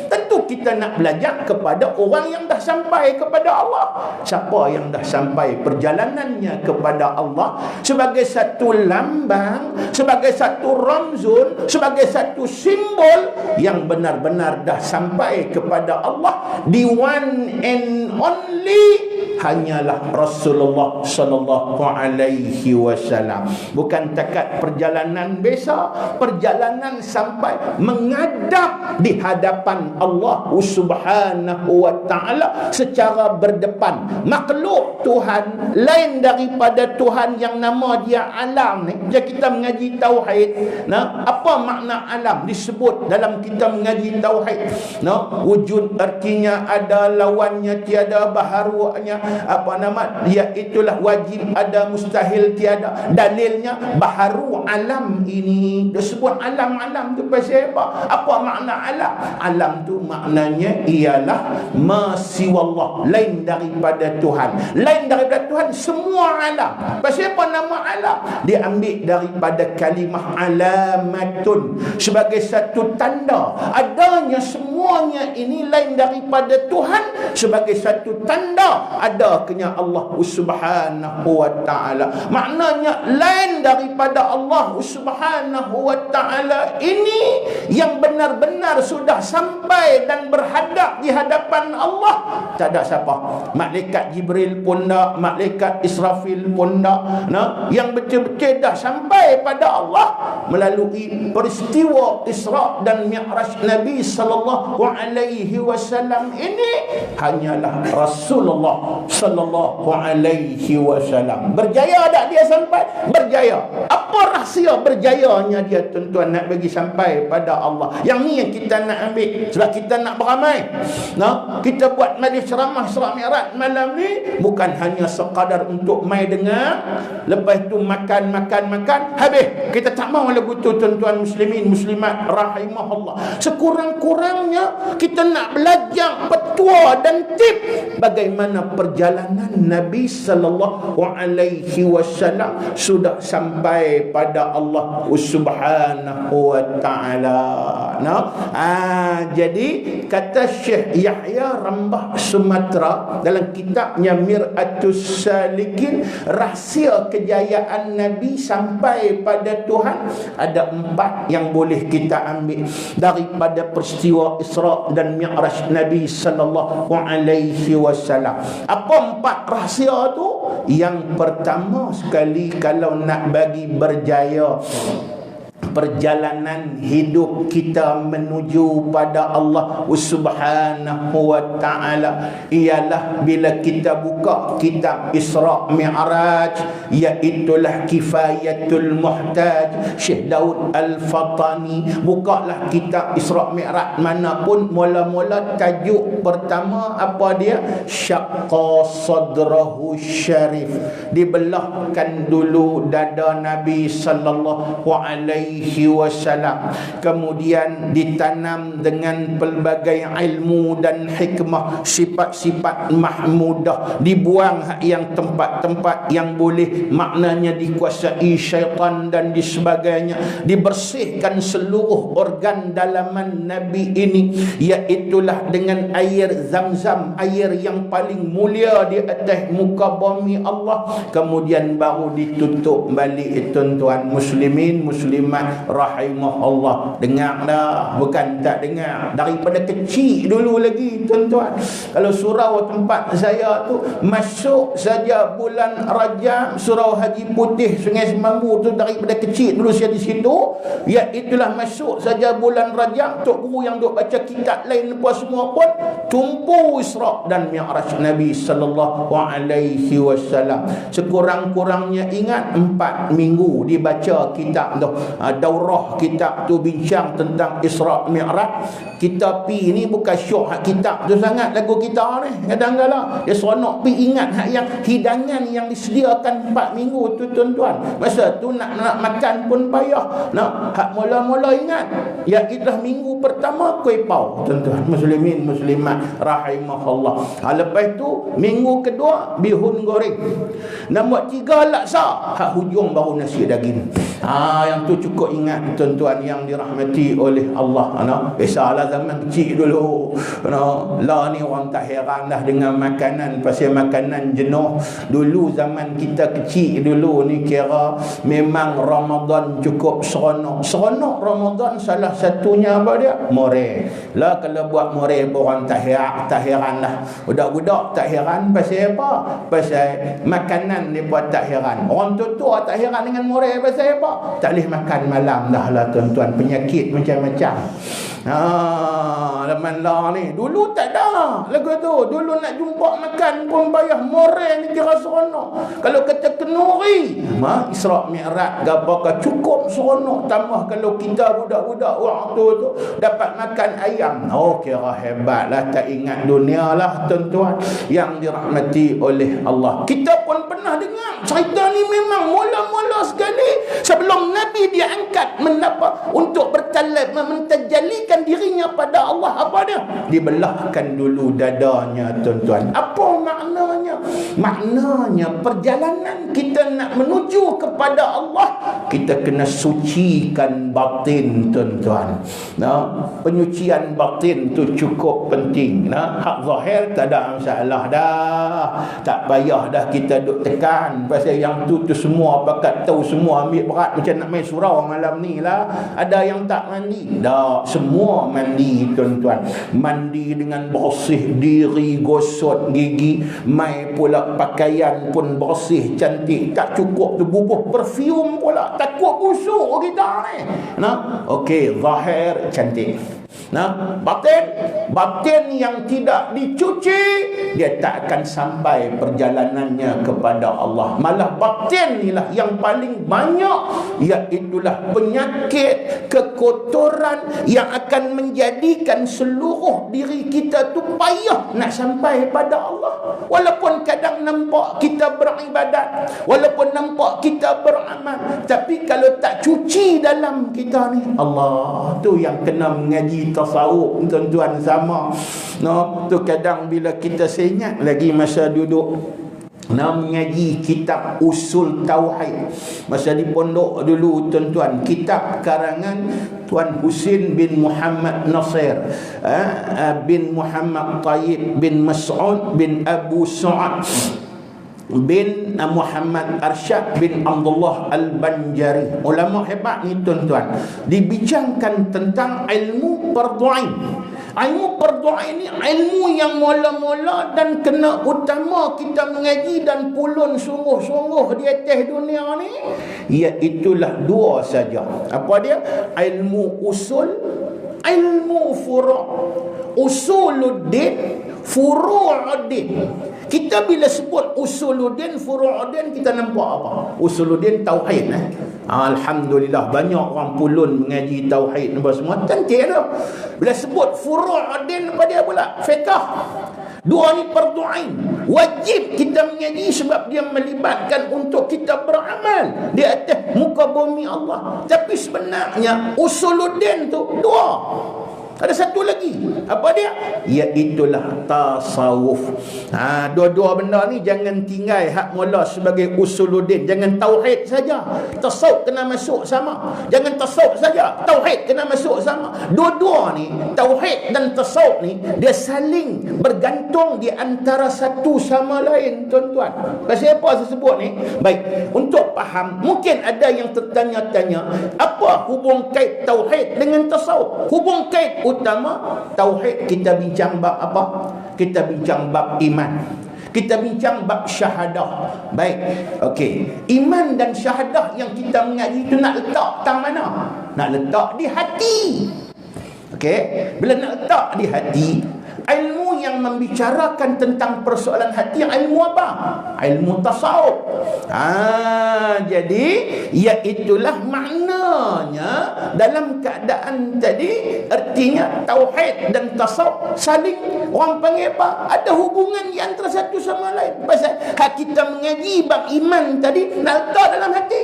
Tentu kita nak belajar kepada orang yang dah sampai kepada Allah. Siapa yang dah sampai perjalanannya kepada Allah sebagai satu lambang, sebagai satu ramzun, sebagai satu simbol yang benar-benar dah sampai kepada Allah, the one and only hanyalah Rasulullah sallallahu alaihi wasallam. Bukan takat perjalanan biasa, perjalanan sampai menghadap di hadapan Allah Subhanahu wa taala secara berdepan. Makhluk Tuhan lain daripada Tuhan yang nama dia alam ni. Jadi kita mengaji tauhid, nah, apa makna alam disebut dalam kita mengaji tauhid? Nah, wujud artinya ada, lawannya tiada, baharunya apa nama, iaitulah wajib ada, mustahil tiada. Dalilnya baharu alam ini disebut alam-alam tu pasal apa? Apa makna alam? Alam tu maknanya ialah ma siwallah, lain daripada Tuhan. Lain daripada Tuhan semua alam. Pasal apa nama alam? Diambil daripada kalimah alamatun, sebagai satu tanda adanya semuanya ini lain daripada Tuhan, sebagai satu tanda adanya Allah Subhanahu wa taala. Maknanya lain daripada Allah Subhanahu wa taala ini yang benar-benar sudah sampai dan berhadap di hadapan Allah, tak ada siapa. Malaikat Jibril pun tak, malaikat Israfil pun tak. Nah, yang betul-betul dah sampai pada Allah melalui peristiwa Isra' dan Mi'raj Nabi sallallahu alaihi wasallam ini hanyalah Rasulullah sallallahu alaihi wasallam. Berjaya tak dia sampai? Berjaya. Apa rahsia berjayanya dia, tuan-tuan, nak bagi sampai pada Allah? Yang ni yang kita nak ambil, sebab kita nak beramai. Nah, kita buat majlis ceramah Isra' Mi'raj malam ni bukan hanya sekadar untuk mai dengar, lepas tu makan habis. Kita tak mau lagu tu, tuan-tuan muslimin muslimat rahimahullah. Sekurang-kurangnya kita nak belajar petua dan tip bagaimana perjalanan Nabi sallallahu alaihi wasallam sudah sampai pada Allah Subhanahu wa taala. Jadi kata Syekh Yahya Rambah Sumatera dalam kitabnya Mir'atus Salikin, rahsia kejayaan Nabi sampai pada Tuhan ada 4 yang boleh kita ambil daripada peristiwa Isra' dan Mi'raj Nabi sallallahu alaihi wasallam. Apa 4 rahsia tu? Yang pertama sekali, kalau nak bagi berjaya perjalanan hidup kita menuju pada Allah Subhanahu wa taala, ialah bila kita buka kitab Isra' Mi'raj, iaitulah Kifayatul Muhtaj Syekh Daud Al-Fatani. Bukalah kitab Isra' Mi'raj manapun, mula-mula tajuk pertama apa dia? Syaqqa sadrahu syarif, dibelahkan dulu dada Nabi sallallahu alaihi wasallam, kemudian ditanam dengan pelbagai ilmu dan hikmah, sifat-sifat mahmudah, dibuang yang tempat-tempat yang boleh maknanya dikuasai syaitan dan sebagainya, dibersihkan seluruh organ dalaman Nabi ini, iaitulah dengan air Zam-Zam, air yang paling mulia di atas muka bumi Allah. Kemudian baru ditutup balik, tuan-tuan muslimin muslimat rahimahullah. Dengar dah, bukan tak dengar. Daripada kecil dulu lagi, tuan-tuan, kalau surau tempat saya tu masuk saja bulan Rajab, surau Haji Putih Sungai Semambu tu, daripada kecil dulu saya di situ, iaitulah masuk saja bulan Rajab, tok guru yang duk baca kitab lain lepas semua pun tumpu Isra' dan Mi'raj Nabi sallallahu alaihi wasallam. Sekurang-kurangnya ingat 4 minggu dibaca kitab tu. daurah kitab tu bincang tentang Isra' Mi'raj. Kita pi ni bukan syok hak kitab tu sangat lagu kita ni. Kadang-kadang dia seronok pi ingat hak yang hidangan yang disediakan 4 minggu tu tuan-tuan. Masa tu nak makan pun payah. Hak mula-mula ingat ya kita minggu pertama kuih pau tuan-tuan muslimin muslimat rahimahullah. Lepas tu minggu kedua bihun goreng. Nombor 3 laksa. Hak hujung baru nasi daging. Yang tu cukup ingat tuan-tuan yang dirahmati oleh Allah. Biasalah zaman kecil dulu. Lah ni orang tak heran dah dengan makanan. Pasal makanan jenuh. Dulu zaman kita kecil dulu ni kira memang Ramadan cukup seronok. Seronok Ramadan salah satunya apa dia? More. Lah kalau buat more orang tak heran dah. Budak-budak tak heran pasal apa? Pasal makanan mereka tak heran. Orang tua tak heran dengan more pasal apa? Tak boleh makan malam dah lah tuan-tuan. Penyakit macam-macam. Zaman lah ni dulu tak ada lagu tu. Dulu nak jumpa makan pun payah. More ni kira seronok. Kalau kata kenuri Isra' Mi'raj apakah cukup seronok. Tambah kalau kita budak-budak waktu tu dapat makan ayam, kira hebat lah. Tak ingat dunia lah tuan-tuan yang dirahmati oleh Allah. Kita pun pernah dengar cerita ni. Memang mula-mula sekali sebelum Nabi diangkat untuk mentajalikan dirinya pada Allah, apa dia? Dibelahkan dulu dadanya tuan-tuan. Apa maknanya? Maknanya perjalanan kita nak menuju kepada Allah, kita kena sucikan batin tuan-tuan. Penyucian batin tu cukup penting. Hak zahir tak ada masalah dah. Tak payah dah kita duk tekan. Pasal yang tu semua pakat tahu semua ambil berat. Macam nak main surau malam ni lah. Ada yang tak mandi. Dah, semua mandi tuan-tuan. Mandi dengan bersih diri, gosok gigi, mai pula pakaian pun bersih cantik. Tak cukup tu bubuh perfume pula. Takut busuk kita ni. Okey, zahir cantik. Batin yang tidak dicuci, dia tak akan sampai perjalanannya kepada Allah. Malah batin inilah yang paling banyak, iaitulah penyakit, kekotoran yang akan menjadikan seluruh diri kita tu payah nak sampai pada Allah. Walaupun kadang nampak kita beribadat, walaupun nampak kita beramal, tapi kalau tak cuci dalam kita ni, Allah tu yang kena mengaji tasawuf tuan-tuan sama. Tu kadang bila kita ingat lagi masa duduk mengaji kitab Usul Tauhid masa di pondok dulu tuan-tuan, kitab karangan Tuan Husin bin Muhammad Nasir bin Muhammad Tayyib bin Mas'ud bin Abu Su'ad bin Muhammad Arsyad bin Abdullah Al-Banjari. Ulama hebat ni tuan-tuan. Dibincangkan tentang ilmu fardu'ain. Ilmu fardu'ain ni ilmu yang mula-mula dan kena utama kita mengaji dan pulun sungguh-sungguh di atas dunia ni, iaitulah 2 saja. Apa dia? Ilmu usul, ilmu furu'. Usuluddin, furu'uddin. Kita bila sebut usuluddin, furu'uddin, kita nampak apa? Usuluddin tauhid. Alhamdulillah banyak orang pulun mengaji tauhid apa semua, cantik tu. Bila sebut furu'uddin, apa dia pula? Fiqh. 2 ni fardu'ain. Wajib kita mengaji sebab dia melibatkan untuk kita beramal di atas muka bumi Allah. Tapi sebenarnya usuluddin tu 2. Ada satu lagi. Apa dia? Iaitulah tasawuf. Dua-dua benda ni jangan tinggal hak mula sebagai usuluddin. Jangan tauhid saja. Tasawuf kena masuk sama. Jangan tasawuf saja, tauhid kena masuk sama. Dua-dua ni, tauhid dan tasawuf ni, dia saling bergantung di antara satu sama lain tuan-tuan. Pasal apa saya sebut ni? Baik, untuk faham, mungkin ada yang tertanya-tanya, apa hubung kait tauhid dengan tasawuf? Hubung kait utama tauhid, kita bincang bab apa? Kita bincang bab iman. Kita bincang bab syahadah. Baik, okey. Iman dan syahadah yang kita mengaji itu nak letak tang mana? Nak letak di hati. Okey, bila nak letak di hati, Ilmu yang membicarakan tentang persoalan hati, ilmu apa? Ilmu tasawuf. Jadi iaitulah maknanya dalam keadaan tadi, artinya tauhid dan tasawuf saling, orang panggil apa? Ada hubungan di antara satu sama lain. Pasal hak kita mengaji bab iman tadi nak letak dalam hati.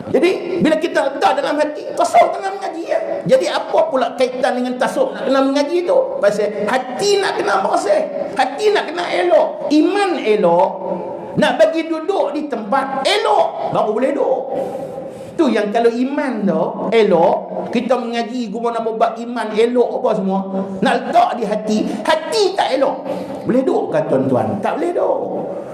Jadi bila kita letak dalam hati, tasawuf tengah mengaji ya. Jadi apa pula kaitan dengan tasawuf nak kena mengaji tu? Pasal hati nak kena bersih, hati nak kena elok, iman elok, nak bagi duduk di tempat elok baru boleh duduk. Tu yang kalau iman tu elok, kita mengaji guna nak buat iman elok apa semua, nak letak di hati, hati tak elok, boleh duduk kan tuan-tuan? Tak boleh duduk.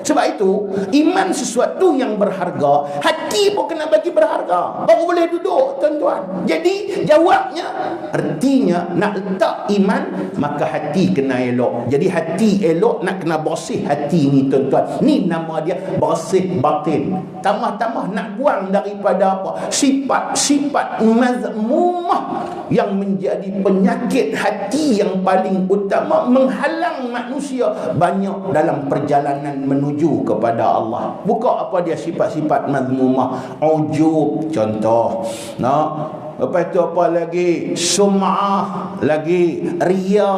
Sebab itu iman sesuatu yang berharga, hati pun kena bagi berharga baru boleh duduk tuan-tuan. Jadi jawabnya, artinya nak letak iman maka hati kena elok. Jadi hati elok, nak kena bersih hati ni tuan-tuan. Ni nama dia bersih batin. Tambah-tambah nak buang daripada apa? Sifat-sifat mazmumah yang menjadi penyakit hati yang paling utama, menghalang manusia banyak dalam perjalanan menuju kepada Allah. Buka apa dia sifat-sifat mazmumah? Ujub contoh. Lepas tu apa lagi? Sum'ah, lagi riya,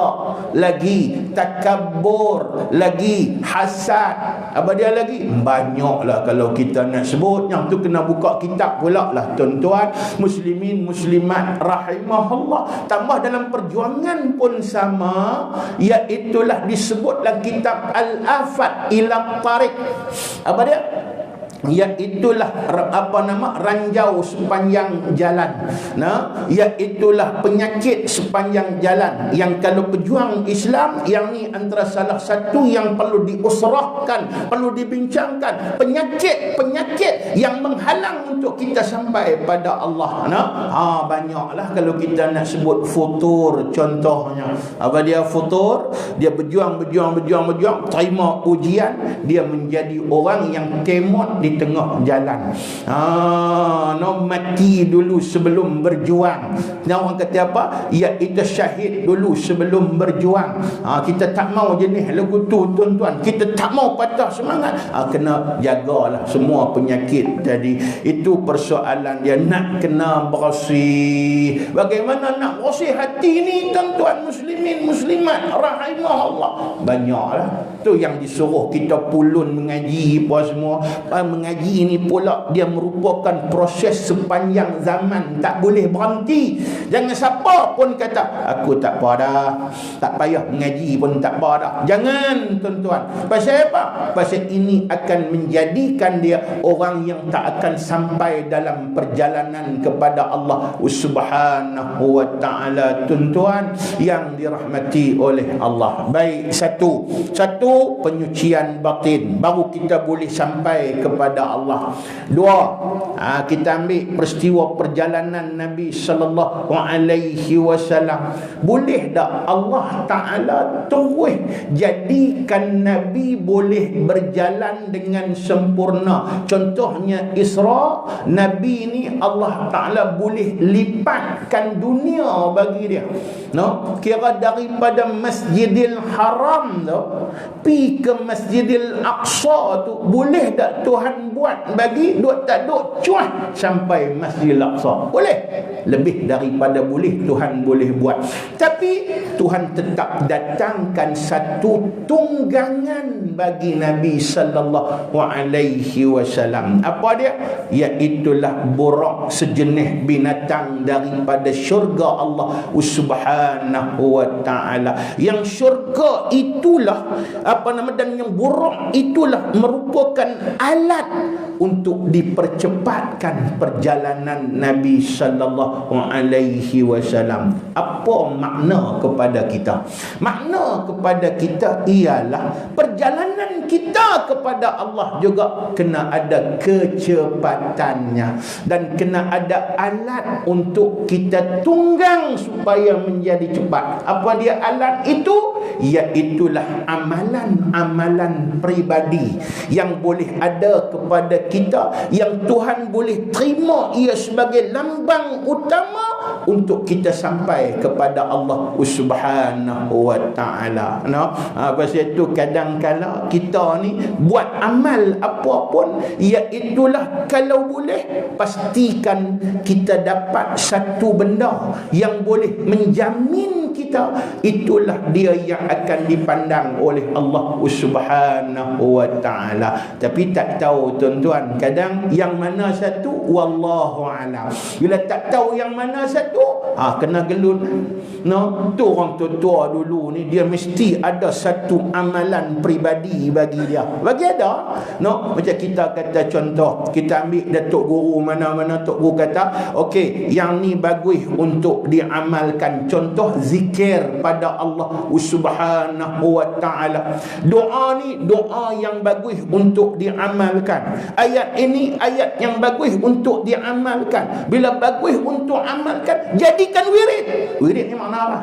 lagi takabbur, lagi hasad. Apa dia lagi? Banyaklah kalau kita nak sebut. Yang tu kena buka kitab pula lah tuan-tuan, muslimin muslimat rahimahullah. Tambah dalam perjuangan pun sama, iaitulah disebut dalam kitab Al-Afat ila Tariq. Apa dia? Iaitulah ranjau sepanjang jalan. Iaitulah penyakit sepanjang jalan, yang kalau pejuang Islam, yang ni antara salah satu yang perlu diusrahkan, perlu dibincangkan. Penyakit yang menghalang untuk kita sampai pada Allah. Banyaklah kalau kita nak sebut futur contohnya. Apa dia futur? Dia berjuang, terima ujian, dia menjadi orang yang temot di tengah jalan. Mati dulu sebelum berjuang. Orang kata apa? Iaitu syahid dulu sebelum berjuang. Kita tak mau jenis lagu tu tuan-tuan. Kita tak mau patah semangat. Kena jagalah semua penyakit tadi. Itu persoalan dia, nak kena bersih. Bagaimana nak bersih hati ni tuan-tuan muslimin muslimat rahimahullah? Banyaklah. Tu yang disuruh kita pulun mengaji apa semua. Mengaji ni pula dia merupakan proses sepanjang zaman, tak boleh berhenti. Jangan siapa pun kata aku tak apa dah, tak payah mengaji pun tak apa dah. Jangan tuan-tuan. Pasal apa? Pasal ini akan menjadikan dia orang yang tak akan sampai dalam perjalanan kepada Allah Subhanahu wa ta'ala tuan-tuan yang dirahmati oleh Allah. Baik, satu penyucian batin, baru kita boleh sampai kepada Allah. Dua, kita ambil peristiwa perjalanan Nabi sallallahu alaihi wasallam. Boleh tak Allah Taala terus jadikan Nabi boleh berjalan dengan sempurna? Contohnya Isra, Nabi ni Allah Taala boleh lipatkan dunia bagi dia. Kira daripada Masjidil Haram tu pi ke Masjidil Aqsa tu, boleh tak Tuhan buat bagi duk tak duk cuah sampai Masjidil Aqsa? Boleh. Lebih daripada boleh Tuhan boleh buat. Tapi Tuhan tetap datangkan satu tunggangan bagi Nabi sallallahu alaihi wasallam. Apa dia? Iaitulah burak, sejenis binatang daripada syurga Allah Subhanahu wa ta'ala. Yang syurga itulah dan yang burak itulah merupakan alat untuk dipercepatkan perjalanan Nabi sallallahu alaihi wasallam. Apa makna kepada kita? Makna kepada kita ialah perjalanan kita kepada Allah juga kena ada kecepatannya dan kena ada alat untuk kita tunggang supaya menjadi cepat. Apa dia alat itu? Iaitulah amalan-amalan peribadi yang boleh ada kepada kita, yang Tuhan boleh terima ia sebagai lambang utama untuk kita sampai kepada Allah Subhanahu wa taala. Pasal itu kadang-kala kita ni buat amal apa pun, iaitulah kalau boleh pastikan kita dapat satu benda yang boleh menjamin kita, itulah dia yang akan dipandang oleh Allah Subhanahu wa taala. Tapi tak tahu tuan-tuan, kadang yang mana satu wallahu alam. Bila tak tahu yang mana satu, kena gelut. Tu orang tua-tua dulu ni, dia mesti ada satu amalan peribadi bagi dia. Bagi ada. Macam kita kata contoh, kita ambil datuk guru mana-mana, tok guru kata, okey, yang ni bagus untuk diamalkan. Contoh zikir pada Allah Subhanahu wa taala. Doa ni doa yang bagus untuk diamalkan. Ayat ini ayat yang bagus untuk diamalkan. Bila bagus untuk amalkan, jadikan wirid. Wirid ni makna apa?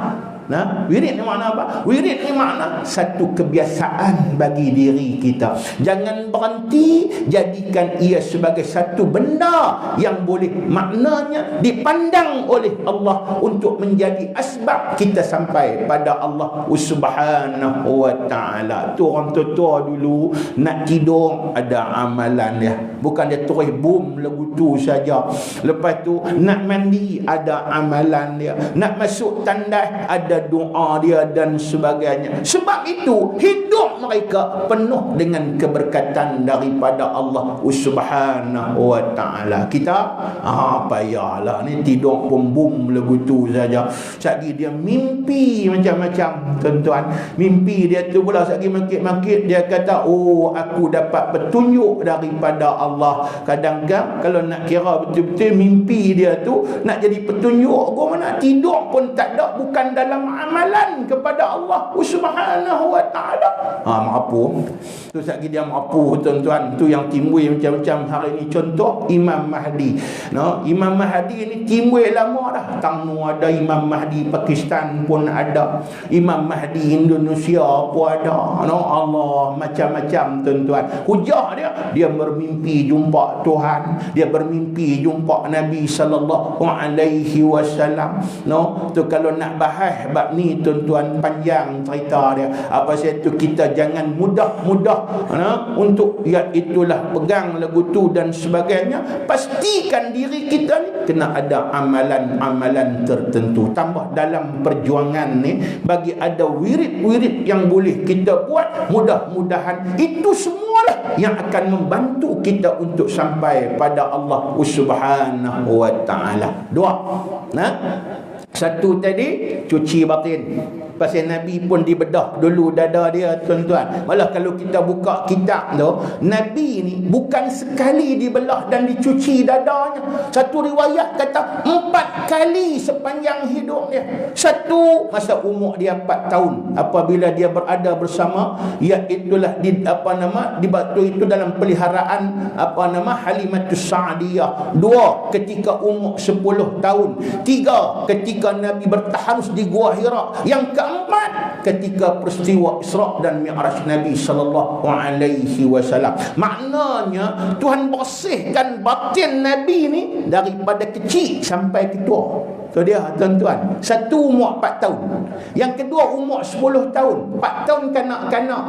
Wirid ni makna apa? Wirid ni makna satu kebiasaan bagi diri kita. Jangan berhenti, jadikan ia sebagai satu benda yang boleh maknanya dipandang oleh Allah untuk menjadi asbab kita sampai pada Allah Subhanahu wa taala. Tu orang tua dulu nak tidur ada amalan dia. Bukan dia terus boom lagu tu saja. Lepas tu nak mandi ada amalan dia. Nak masuk tandas ada doa dia dan sebagainya. Sebab itu hidup mereka penuh dengan keberkatan daripada Allah Subhanahu wa taala. Kita payahlah ni tidur pun boom lagu tu saja. Sagi dia mimpi macam-macam tuan-tuan. Mimpi dia tu pula sagi makit-makit, dia kata, aku dapat petunjuk daripada Allah. Kadang-kadang kalau nak kira betul-betul mimpi dia tu nak jadi petunjuk, kau mana tidur pun tak ada, bukan dalam amalan kepada Allah Subhanahu wa taala. Mampu. Tu sagi dia mampu tuan-tuan. Tu yang timbul macam-macam hari ni. Contoh Imam Mahdi. Imam Mahdi ni timbul lama dah. Tangnu ada Imam Mahdi Pakistan pun ada. Imam Mahdi Indonesia pun ada. Allah macam-macam tuan-tuan. Hujah dia bermimpi jumpa Tuhan. Dia bermimpi jumpa Nabi sallallahu alaihi wasallam. Tu kalau nak bahas bab ni tuan-tuan panjang cerita dia. Apa sebab tu kita jangan mudah-mudah untuk itulah pegang lagu tu dan sebagainya. Pastikan diri kita ni kena ada amalan-amalan tertentu. Tambah dalam perjuangan ni bagi ada wirid-wirid yang boleh kita buat. Mudah-mudahan itu semualah yang akan membantu kita untuk sampai pada Allah Subhanahu wa taala. Dua. Satu tadi cuci batin. Pasal Nabi pun dibedah dulu dada dia tuan-tuan. Malah kalau kita buka kitab tu, Nabi ni bukan sekali dibelah dan dicuci dadanya. Satu riwayat kata 4 kali sepanjang hidup dia. Satu masa umur dia 4 tahun apabila dia berada bersama, iaitulah di batu itu dalam peliharaan Halimatus Sa'diyah. 2 ketika umur 10 tahun. 3 ketika Nabi bertaharus di Gua Hira. Yang keempat ketika peristiwa Isra dan Mi'raj Nabi sallallahu alaihi wasallam. Maknanya Tuhan bersihkan batin Nabi ni daripada kecil sampai ketua. So dia tuan-tuan, satu umur 4 tahun. Yang kedua umur 10 tahun. 4 tahun kanak-kanak.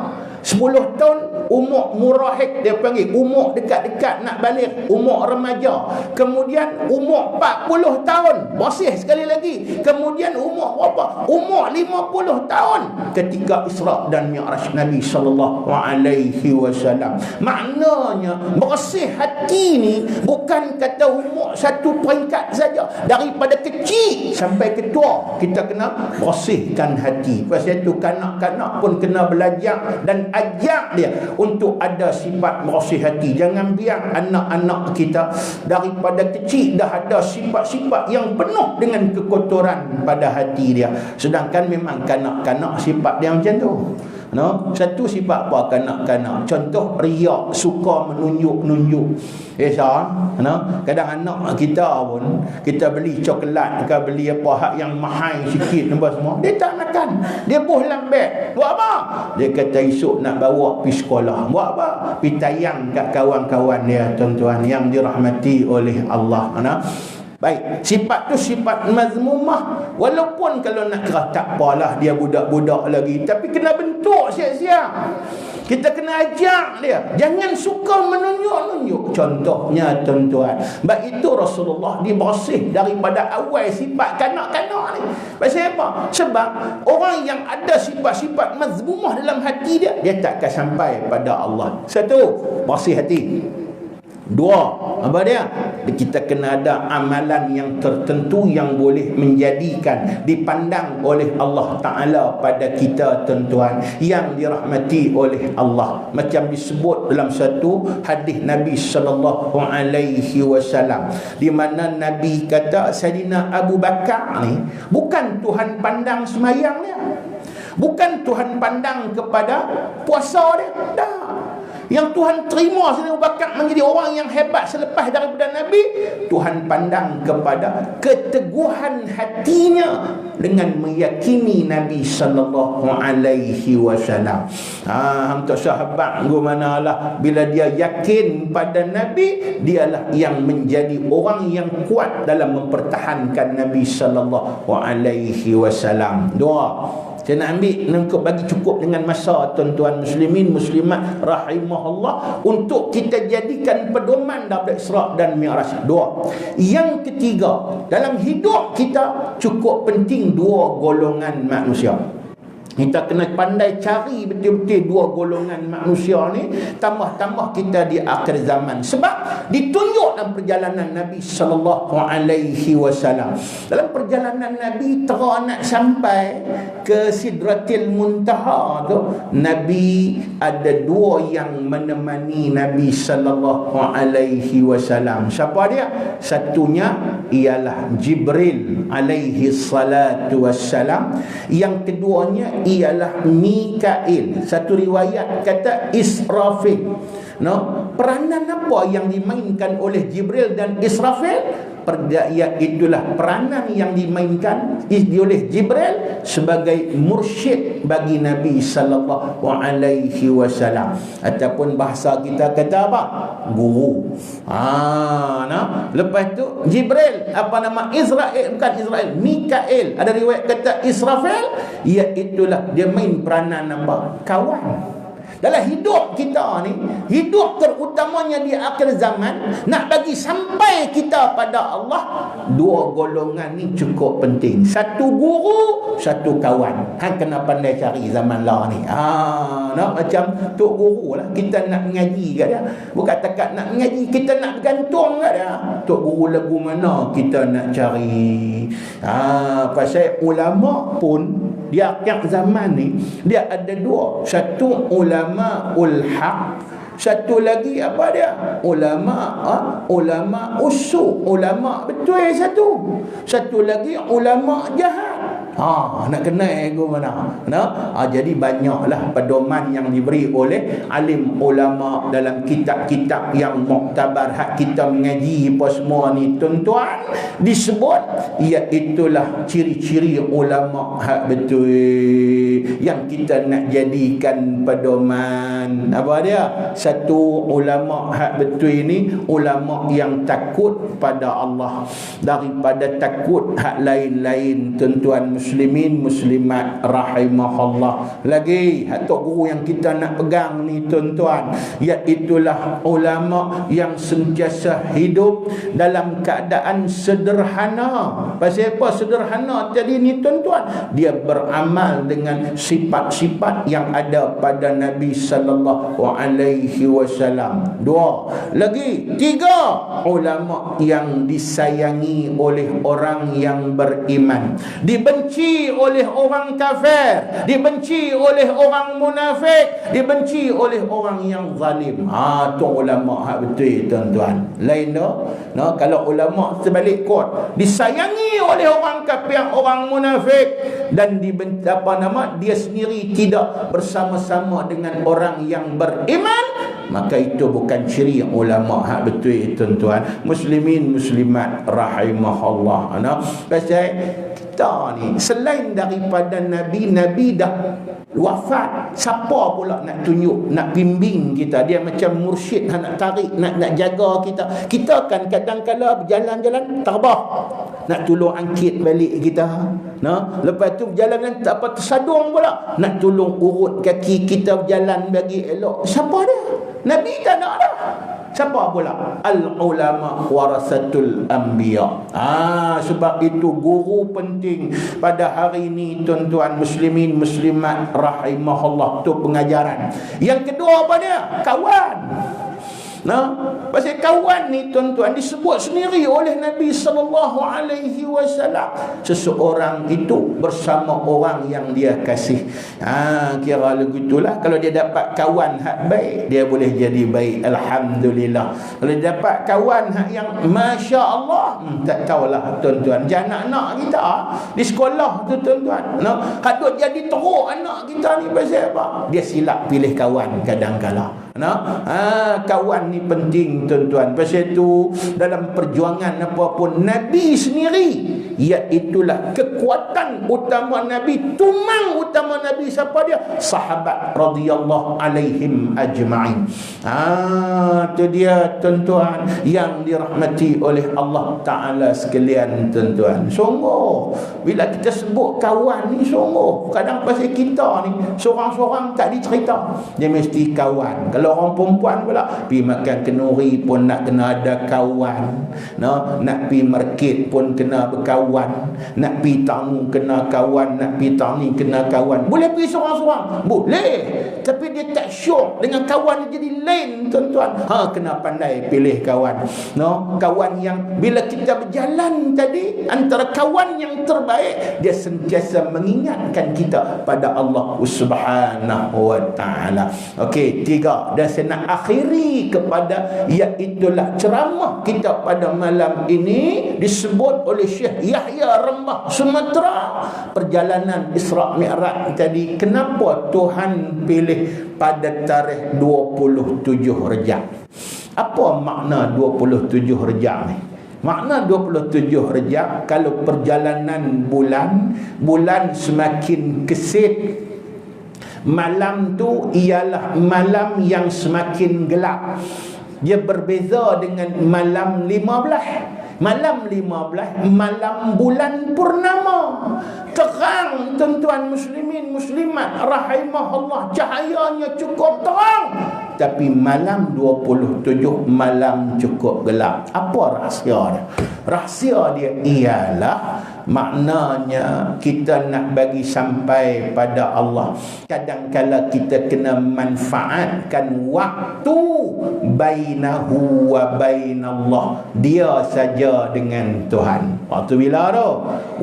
10 tahun umur murahik, dia panggil umur dekat-dekat nak balik, umur remaja. Kemudian umur 40 tahun, bersih sekali lagi. Kemudian umur berapa? Umur 50 tahun ketika Isra dan Mi'raj Nabi sallallahu alaihi wasallam. Maknanya bersih hati ni bukan kata umur satu peringkat saja. Daripada kecil sampai ketua kita kena bersihkan hati. Pasal itu kanak-kanak pun kena belajar dan ajak dia untuk ada sifat bersih hati. Jangan biar anak-anak kita daripada kecil dah ada sifat-sifat yang penuh dengan kekotoran pada hati dia. Sedangkan memang kanak-kanak sifat dia macam tu. Satu sifat apa kanak-kanak? Contoh riak, suka menunjuk-nunjuk. Kadang anak kita pun kita beli coklat ke beli apa hak yang mahal sikit apa semua, dia tak makan. Dia buh dalam beg. Buat apa? Dia kata esok nak bawa pergi sekolah. Buat apa? Pergi tayang kat kawan-kawan dia tuan-tuan yang dirahmati oleh Allah. Baik, sifat tu sifat mazmumah. Walaupun kalau nak kira tak apalah dia budak-budak lagi, tapi kena bentuk siap-siap. Kita kena ajak dia. Jangan suka menunjuk-nunjuk. Contohnya tuan-tuan, sebab itu Rasulullah dibersih daripada awal sifat kanak-kanak ni. Pasal apa? Sebab orang yang ada sifat-sifat mazmumah dalam hati dia, dia tak akan sampai pada Allah. Satu, bersih hati. Dua, apa dia? Kita kena ada amalan yang tertentu yang boleh menjadikan dipandang oleh Allah Ta'ala pada kita tuan-tuan, yang dirahmati oleh Allah. Macam disebut dalam satu hadis Nabi SAW, di mana Nabi kata Sayyidina Abu Bakar ni bukan Tuhan pandang semayang dia, bukan Tuhan pandang kepada puasa dia, dah. Yang Tuhan terima Sayyidina Abu Bakar menjadi orang yang hebat selepas daripada Nabi, Tuhan pandang kepada keteguhan hatinya dengan meyakini Nabi sallallahu alaihi wasallam. Untuk sahabat go manalah, bila dia yakin pada Nabi, dialah yang menjadi orang yang kuat dalam mempertahankan Nabi sallallahu alaihi wasallam. Doa saya nak ambil untuk bagi cukup dengan masa tuan-tuan muslimin muslimat rahimahullah, untuk kita jadikan pedoman daripada Isra' dan Mi'raj. Dua. Yang ketiga, dalam hidup kita cukup penting dua golongan manusia. Kita kena pandai cari betul-betul dua golongan manusia ni, tambah-tambah kita di akhir zaman. Sebab ditunjuk dalam perjalanan Nabi sallallahu alaihi wasallam. Dalam perjalanan Nabi nak sampai ke Sidratil Muntaha tu, Nabi ada dua yang menemani Nabi sallallahu alaihi wasallam. Siapa dia? Satunya ialah Jibril alaihi salatu wassalam. Yang keduanya ialah Mikail. Satu riwayat kata Israfil. Peranan apa yang dimainkan oleh Jibril dan Israfil? Itulah peranan yang dimainkan oleh Jibril sebagai mursyid bagi Nabi sallallahu alaihi wasallam, ataupun bahasa kita kata apa? Guru. Lepas tu Jibril Mikail, ada riwayat kata Israfil, iaitulah dia main peranan apa? Kawan. Dalam hidup kita ni, hidup terutamanya di akhir zaman, nak bagi sampai kita pada Allah, dua golongan ni cukup penting. Satu guru, satu kawan. Hang kena pandai cari zaman lah ni. Macam tok guru lah, kita nak mengaji kat dia. Bukan takat nak mengaji, kita nak bergantung kat dia. Tok guru lagu mana kita nak cari. Pasal ulama pun di akhir zaman ni, dia ada dua. Satu ulama-ul haq, satu lagi apa dia? Ulama usul, ulama betul satu. Satu lagi ulama jahat. Nak kena ego mana? Jadi banyaklah pedoman yang diberi oleh alim ulama dalam kitab-kitab yang muktabar, hak kita mengaji apa semua ni tuan-tuan, disebut iaitulah ciri-ciri ulama hak betul yang kita nak jadikan pedoman. Apa dia? Satu, ulama hak betul ini ulama yang takut pada Allah daripada takut hak lain-lain tuan-tuan muslimin muslimat rahimahullah. Lagi tok guru yang kita nak pegang ni tuan-tuan, iaitulah ulama yang sentiasa hidup dalam keadaan sederhana. Pasal apa sederhana tadi ni tuan-tuan? Dia beramal dengan sifat-sifat yang ada pada Nabi sallallahu alaihi wasallam. Dua. Lagi tiga, ulama yang disayangi oleh orang yang beriman, dibenci oleh orang kafir, dibenci oleh orang munafik, dibenci oleh orang yang zalim. Tu ulama hak betul tuan-tuan. Lain dah. Kalau ulama sebalik kot, disayangi oleh orang kafir, orang munafik, dan dia sendiri tidak bersama-sama dengan orang yang beriman, maka itu bukan ciri ulama hak betul tuan-tuan. Muslimin muslimat rahimahullah. Pasal kita ni selain daripada Nabi dah wafat, siapa pula nak tunjuk, nak bimbing kita? Dia macam mursyid nak tarik, nak jaga kita. Kita kan kadang-kala berjalan-jalan terbah, nak tolong angkit balik kita. Lepas tu berjalan tak apa, tersadung pula, nak tolong urut kaki kita berjalan bagi elok. Siapa dia? Nabi tak nak dah. Siapa pula? Al-ulama warasatul anbiya. Sebab itu guru penting pada hari ini tuan-tuan muslimin muslimat rahimahullah, tu pengajaran. Yang kedua apa dia? Kawan. Pasal kawan ni tuan-tuan disebut sendiri oleh Nabi sallallahu alaihi wasallam, seseorang itu bersama orang yang dia kasih. Kira begitulah. Kalau dia dapat kawan hak baik, dia boleh jadi baik, alhamdulillah. Kalau dia dapat kawan hak yang masya-Allah, tak tahulah tuan-tuan. Jangan anak kita di sekolah tu tuan-tuan, hak duk jadi teruk anak kita ni pasal apa? Dia silap pilih kawan kadang-kala. Kawan ni penting tuan-tuan. Pasal itu dalam perjuangan apapun Nabi sendiri, iaitulah kekuatan utama Nabi, tumang utama Nabi siapa dia? Sahabat radhiyallahu alaihim ajma'in. Itu dia tuan-tuan yang dirahmati oleh Allah Ta'ala sekalian tuan-tuan. Sungguh bila kita sebut kawan ni, sungguh kadang pasal kita ni seorang-seorang tak dicerita, dia mesti kawan. Kalau orang perempuan pula pergi makan kenuri pun nak kena ada kawan, nak pergi market pun kena berkawan, nak pergi tamu kena kawan, nak pergi tani kena kawan. Boleh pergi seorang-seorang? Boleh. Tapi dia tak syok dengan kawan jadi lain tuan-tuan. Kena pandai pilih kawan. Kawan yang bila kita berjalan tadi, antara kawan yang terbaik, dia sentiasa mengingatkan kita pada Allah Subhanahu wa taala. Okey, 3. Dan saya nak akhiri kepada iaitulah ceramah kita pada malam ini disebut oleh Syekh Yahya Rembah Sumatera, perjalanan Isra' Mi'raj tadi. Kenapa Tuhan pilih pada tarikh 27 Rejab? Apa makna 27 Rejab ni? Makna 27 Rejab, kalau perjalanan bulan semakin kesit, malam tu ialah malam yang semakin gelap. Dia berbeza dengan malam 15. Malam 15 malam bulan purnama, terang tuan-tuan muslimin muslimat rahimahullah, cahayanya cukup terang. Tapi malam 27 malam cukup gelap. Apa rahsia dia? Rahsia dia ialah maknanya kita nak bagi sampai pada Allah, kadang-kala kita kena manfaatkan waktu bainahu wa bainallah, dia saja dengan Tuhan. Waktu bila tu?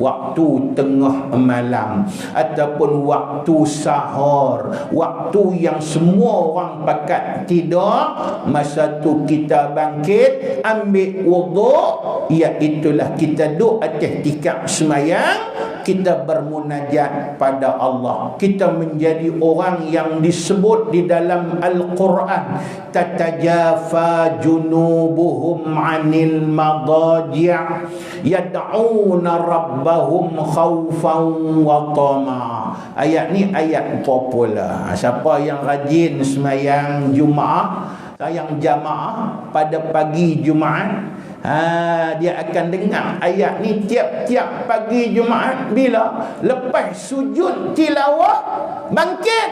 Waktu tengah malam ataupun waktu sahur, waktu yang semua orang pakat tidur. Masa tu kita bangkit, ambil wuduk, iaitulah kita duduk atas tikar semayang, kita bermunajat pada Allah. Kita menjadi orang yang disebut di dalam Al-Quran, tatajafa junubuhum 'anil madaji' yad'una rabbahum khawfan wa tama'. Ayat ni ayat popular. Siapa yang rajin semayang Jumaat, sayang jamaah pada pagi Jumaat, dia akan dengar ayat ni tiap-tiap pagi Jumaat. Bila lepas sujud tilawah bangkit,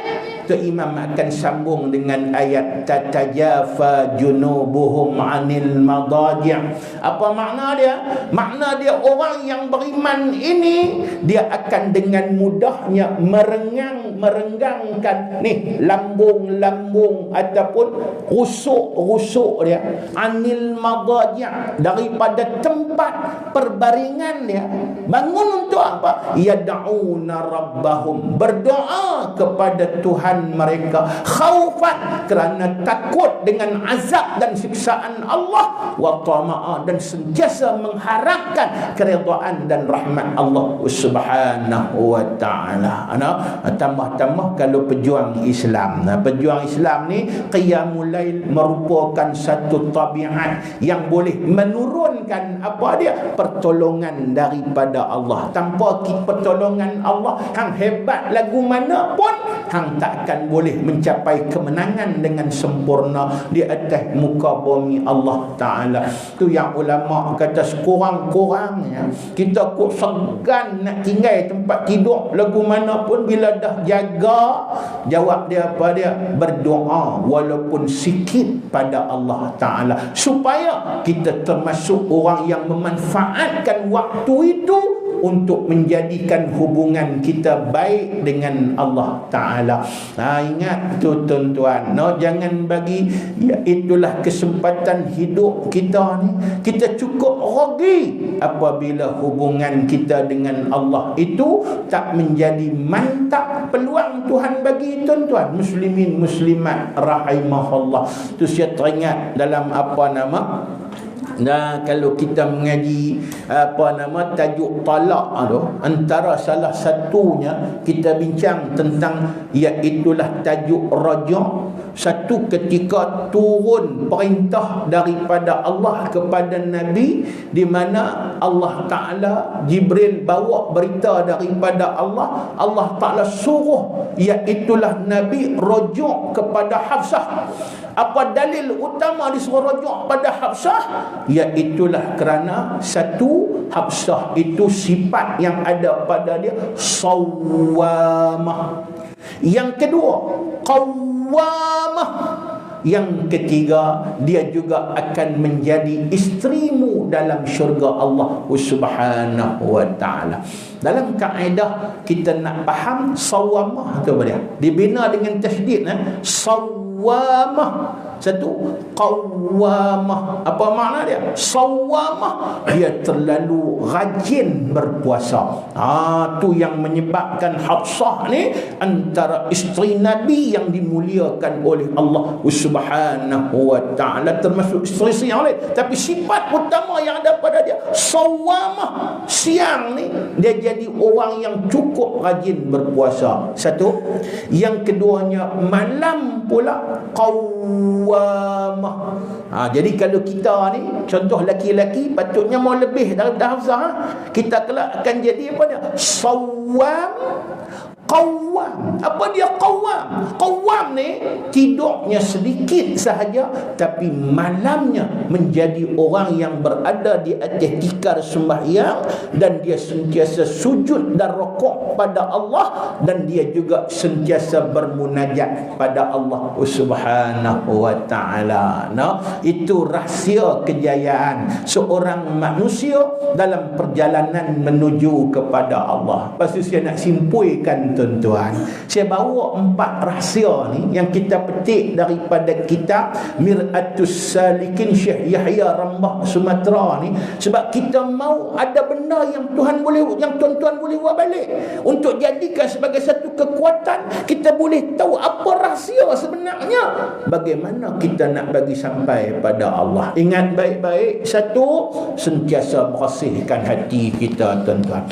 tu imam akan sambung dengan ayat tatajafa junubuhum 'anil madaji'. Apa makna dia? Makna dia orang yang beriman ini, dia akan dengan mudahnya merenggangkan ni lambung-lambung ataupun rusuk-rusuk dia, 'anil madaji', daripada tempat perbaringan dia. Bangun untuk apa? Yad'una rabbahum, berdoa kepada Tuhan lisan mereka, khaufan, kerana takut dengan azab dan siksaan Allah, wa tama'a, dan sentiasa mengharapkan keridaan dan rahmat Allah Subhanahu wa taala. Tambah-tambah kalau pejuang Islam. Pejuang Islam ni qiyamul lail merupakan satu tabiat yang boleh menurunkan apa dia? Pertolongan daripada Allah. Tanpa pertolongan Allah, hang hebat lagu mana pun, hang takkan boleh mencapai kemenangan dengan sempurna di atas muka bumi Allah Ta'ala. Tu yang ulama kata sekurang-kurangnya kita kok segan nak tinggal tempat tidur lagu mana pun, bila dah jaga, jawab dia apa dia? Berdoa walaupun sikit pada Allah Ta'ala, supaya kita termasuk orang yang memanfaatkan waktu itu untuk menjadikan hubungan kita baik dengan Allah Ta'ala. Ingat tu tuan-tuan, jangan bagi itulah kesempatan hidup kita ni. Kita cukup rugi apabila hubungan kita dengan Allah itu tak menjadi mantap. Peluang Tuhan bagi tuan-tuan muslimin muslimat rahimahullah. Tu saya teringat dalam kalau kita mengaji tajuk talak tu, antara salah satunya kita bincang tentang iaitulah tajuk raja'. Satu ketika turun perintah daripada Allah kepada Nabi, di mana Allah Ta'ala, Jibril bawa berita daripada Allah, Allah Ta'ala suruh iaitulah Nabi rujuk kepada Hafsah. Apa dalil utama disuruh rujuk pada Hafsah? Iaitulah kerana satu, Hafsah itu sifat yang ada pada dia sawwamah. Yang kedua, qawwamah. Yang ketiga, dia juga akan menjadi isterimu dalam syurga Allah Subhanahu wa ta'ala. Dalam kaedah kita nak faham sawwamah tu apa dia? Dibina dengan tasydid, sawwamah. Satu, qawwamah. Apa makna dia? Sawwamah, dia terlalu rajin berpuasa. Tu yang menyebabkan Hafsah ni antara isteri Nabi yang dimuliakan oleh Allah Subhanahu wa ta'ala, termasuk isteri yang lain. Tapi sifat utama yang ada pada dia sawwamah. Siang ni dia jadi orang yang cukup rajin berpuasa. Satu. Yang keduanya, malam pula qawwamah. Jadi kalau kita ni contoh laki-laki, patutnya mau lebih daripada Hafsah. Kita kelak akan jadi apa dia? Sawwam, qawwam. Apa dia qawwam? Qawwam ni tidurnya sedikit sahaja, tapi malamnya menjadi orang yang berada di atas tikar sembahyang, dan dia sentiasa sujud dan rukuk pada Allah, dan dia juga sentiasa bermunajat pada Allah Subhanahu wa ta'ala. Itu rahsia kejayaan seorang manusia dalam perjalanan menuju kepada Allah. Lepas tu saya nak simpuikan tuan-tuan, saya bawa 4 rahsia ni yang kita petik daripada kitab Mir'atus Salikin Syekh Yahya Rambah Sumatera ni, sebab kita mau ada benda yang yang tuan-tuan boleh buat balik untuk jadikan sebagai satu kekuatan. Kita boleh tahu apa rahsia sebenarnya, bagaimana kita nak bagi sampai pada Allah. Ingat baik-baik, satu, sentiasa bersihkan hati kita tuan-tuan.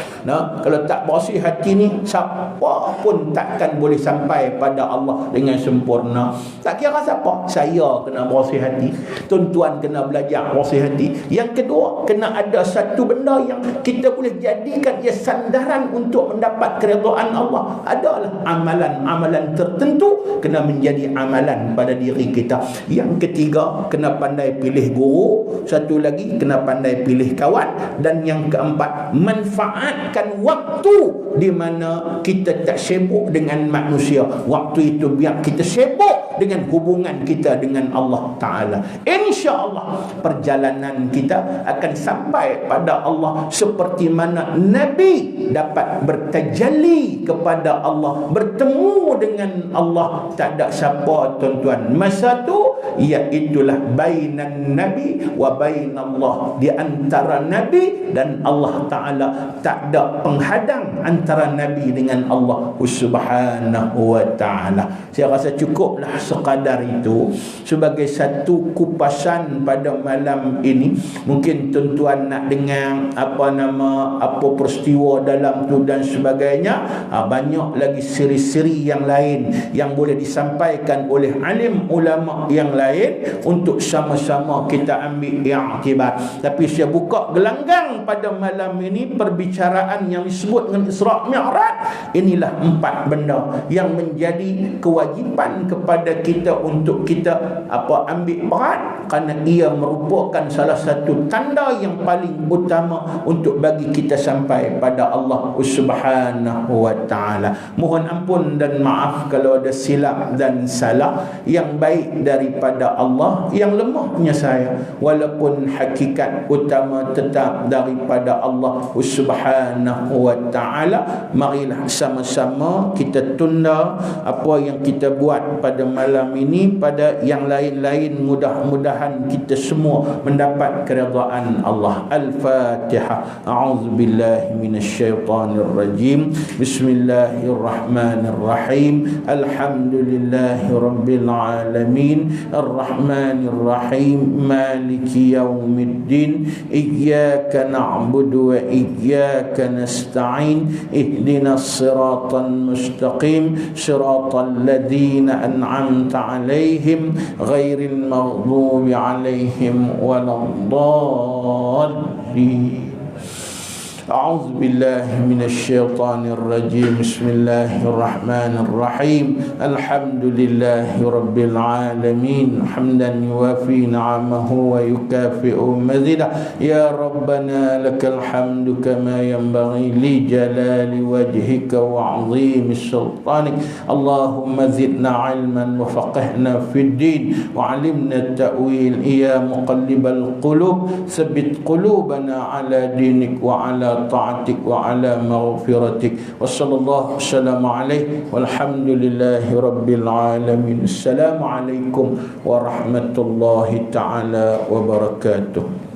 Kalau tak bersih hati ni, siapa pun takkan boleh sampai pada Allah dengan sempurna. Tak kira siapa, saya kena bersih hati, tuan-tuan kena belajar bersih hati. Yang kedua, kena ada satu benda yang kita boleh jadikan ia sandaran untuk mendapat keridaan Allah. Adalah amalan-amalan tertentu kena menjadi amalan pada diri kita. Yang ketiga, kena pandai pilih guru. Satu lagi, kena pandai pilih kawan. Dan yang keempat, manfaatkan waktu di mana kita tak sibuk dengan manusia. Waktu itu biar kita sibuk dengan hubungan kita dengan Allah Ta'ala. InsyaAllah perjalanan kita akan sampai pada Allah seperti mana Nabi dapat bertajalli kepada Allah, bertemu dengan Allah. Tak ada siapa tuan-tuan masa tu sesuatu, iaitulah bainan nabi wa bainallah, di antara nabi dan Allah Ta'ala. Tak ada penghadang antara nabi dengan Allah Subhanahu wa ta'ala. Saya rasa cukuplah sekadar itu sebagai satu kupasan pada malam ini. Mungkin tuan-tuan nak dengar apa peristiwa dalam tu dan sebagainya. Banyak lagi siri-siri yang lain yang boleh disampaikan oleh alim ulama yang lain untuk sama-sama kita ambil i'tibar. Tapi saya buka gelanggang pada malam ini perbicaraan yang disebut dengan Isra' Mi'raj. Inilah 4 benda yang menjadi kewajipan kepada kita untuk kita ambil berat, kerana ia merupakan salah satu tanda yang paling utama untuk bagi kita sampai pada Allah Subhanahu wa ta'ala. Mohon ampun dan maaf kalau ada silap dan salah. Yang baik daripada Allah, yang lemahnya saya, walaupun hakikat utama tetap daripada Allah Subhanahu wa ta'ala. Marilah sama-sama kita tunda apa yang kita buat pada malam ini pada yang lain-lain. Mudah-mudahan kita semua mendapat keridaan Allah. Al-Fatihah. A'udzubillahi minasyaitanirrajim. Bismillahirrahmanirrahim. Alhamdulillahi rabbil alamin. Ar-Rahmanirrahim. Maliki yaumiddin. Iyyaka na'budu wa iyyaka nasta'in. Ihdinas siratal mustaqim. Siratal ladzina an'amta 'alaihim ghairil maghdubi 'alaihim waladdallin. أعوذ بالله من الشيطان الرجيم. بسم الله الرحمن الرحيم. الحمد لله رب العالمين حمدا يوافي نعمه ويكافئ مزيده. يا ربنا لك الحمد كما ينبغي لجلال وجهك وعظيم سلطانك. اللهم زدنا علما وفقهنا في الدين وعلمنا التأويل. يا مقلب القلوب ثبت قلوبنا على دينك وعلى طاعتك وعلى مغفرتك. وصلى الله وسلم عليه والحمد لله رب العالمين. السلام عليكم ورحمة الله تعالى وبركاته.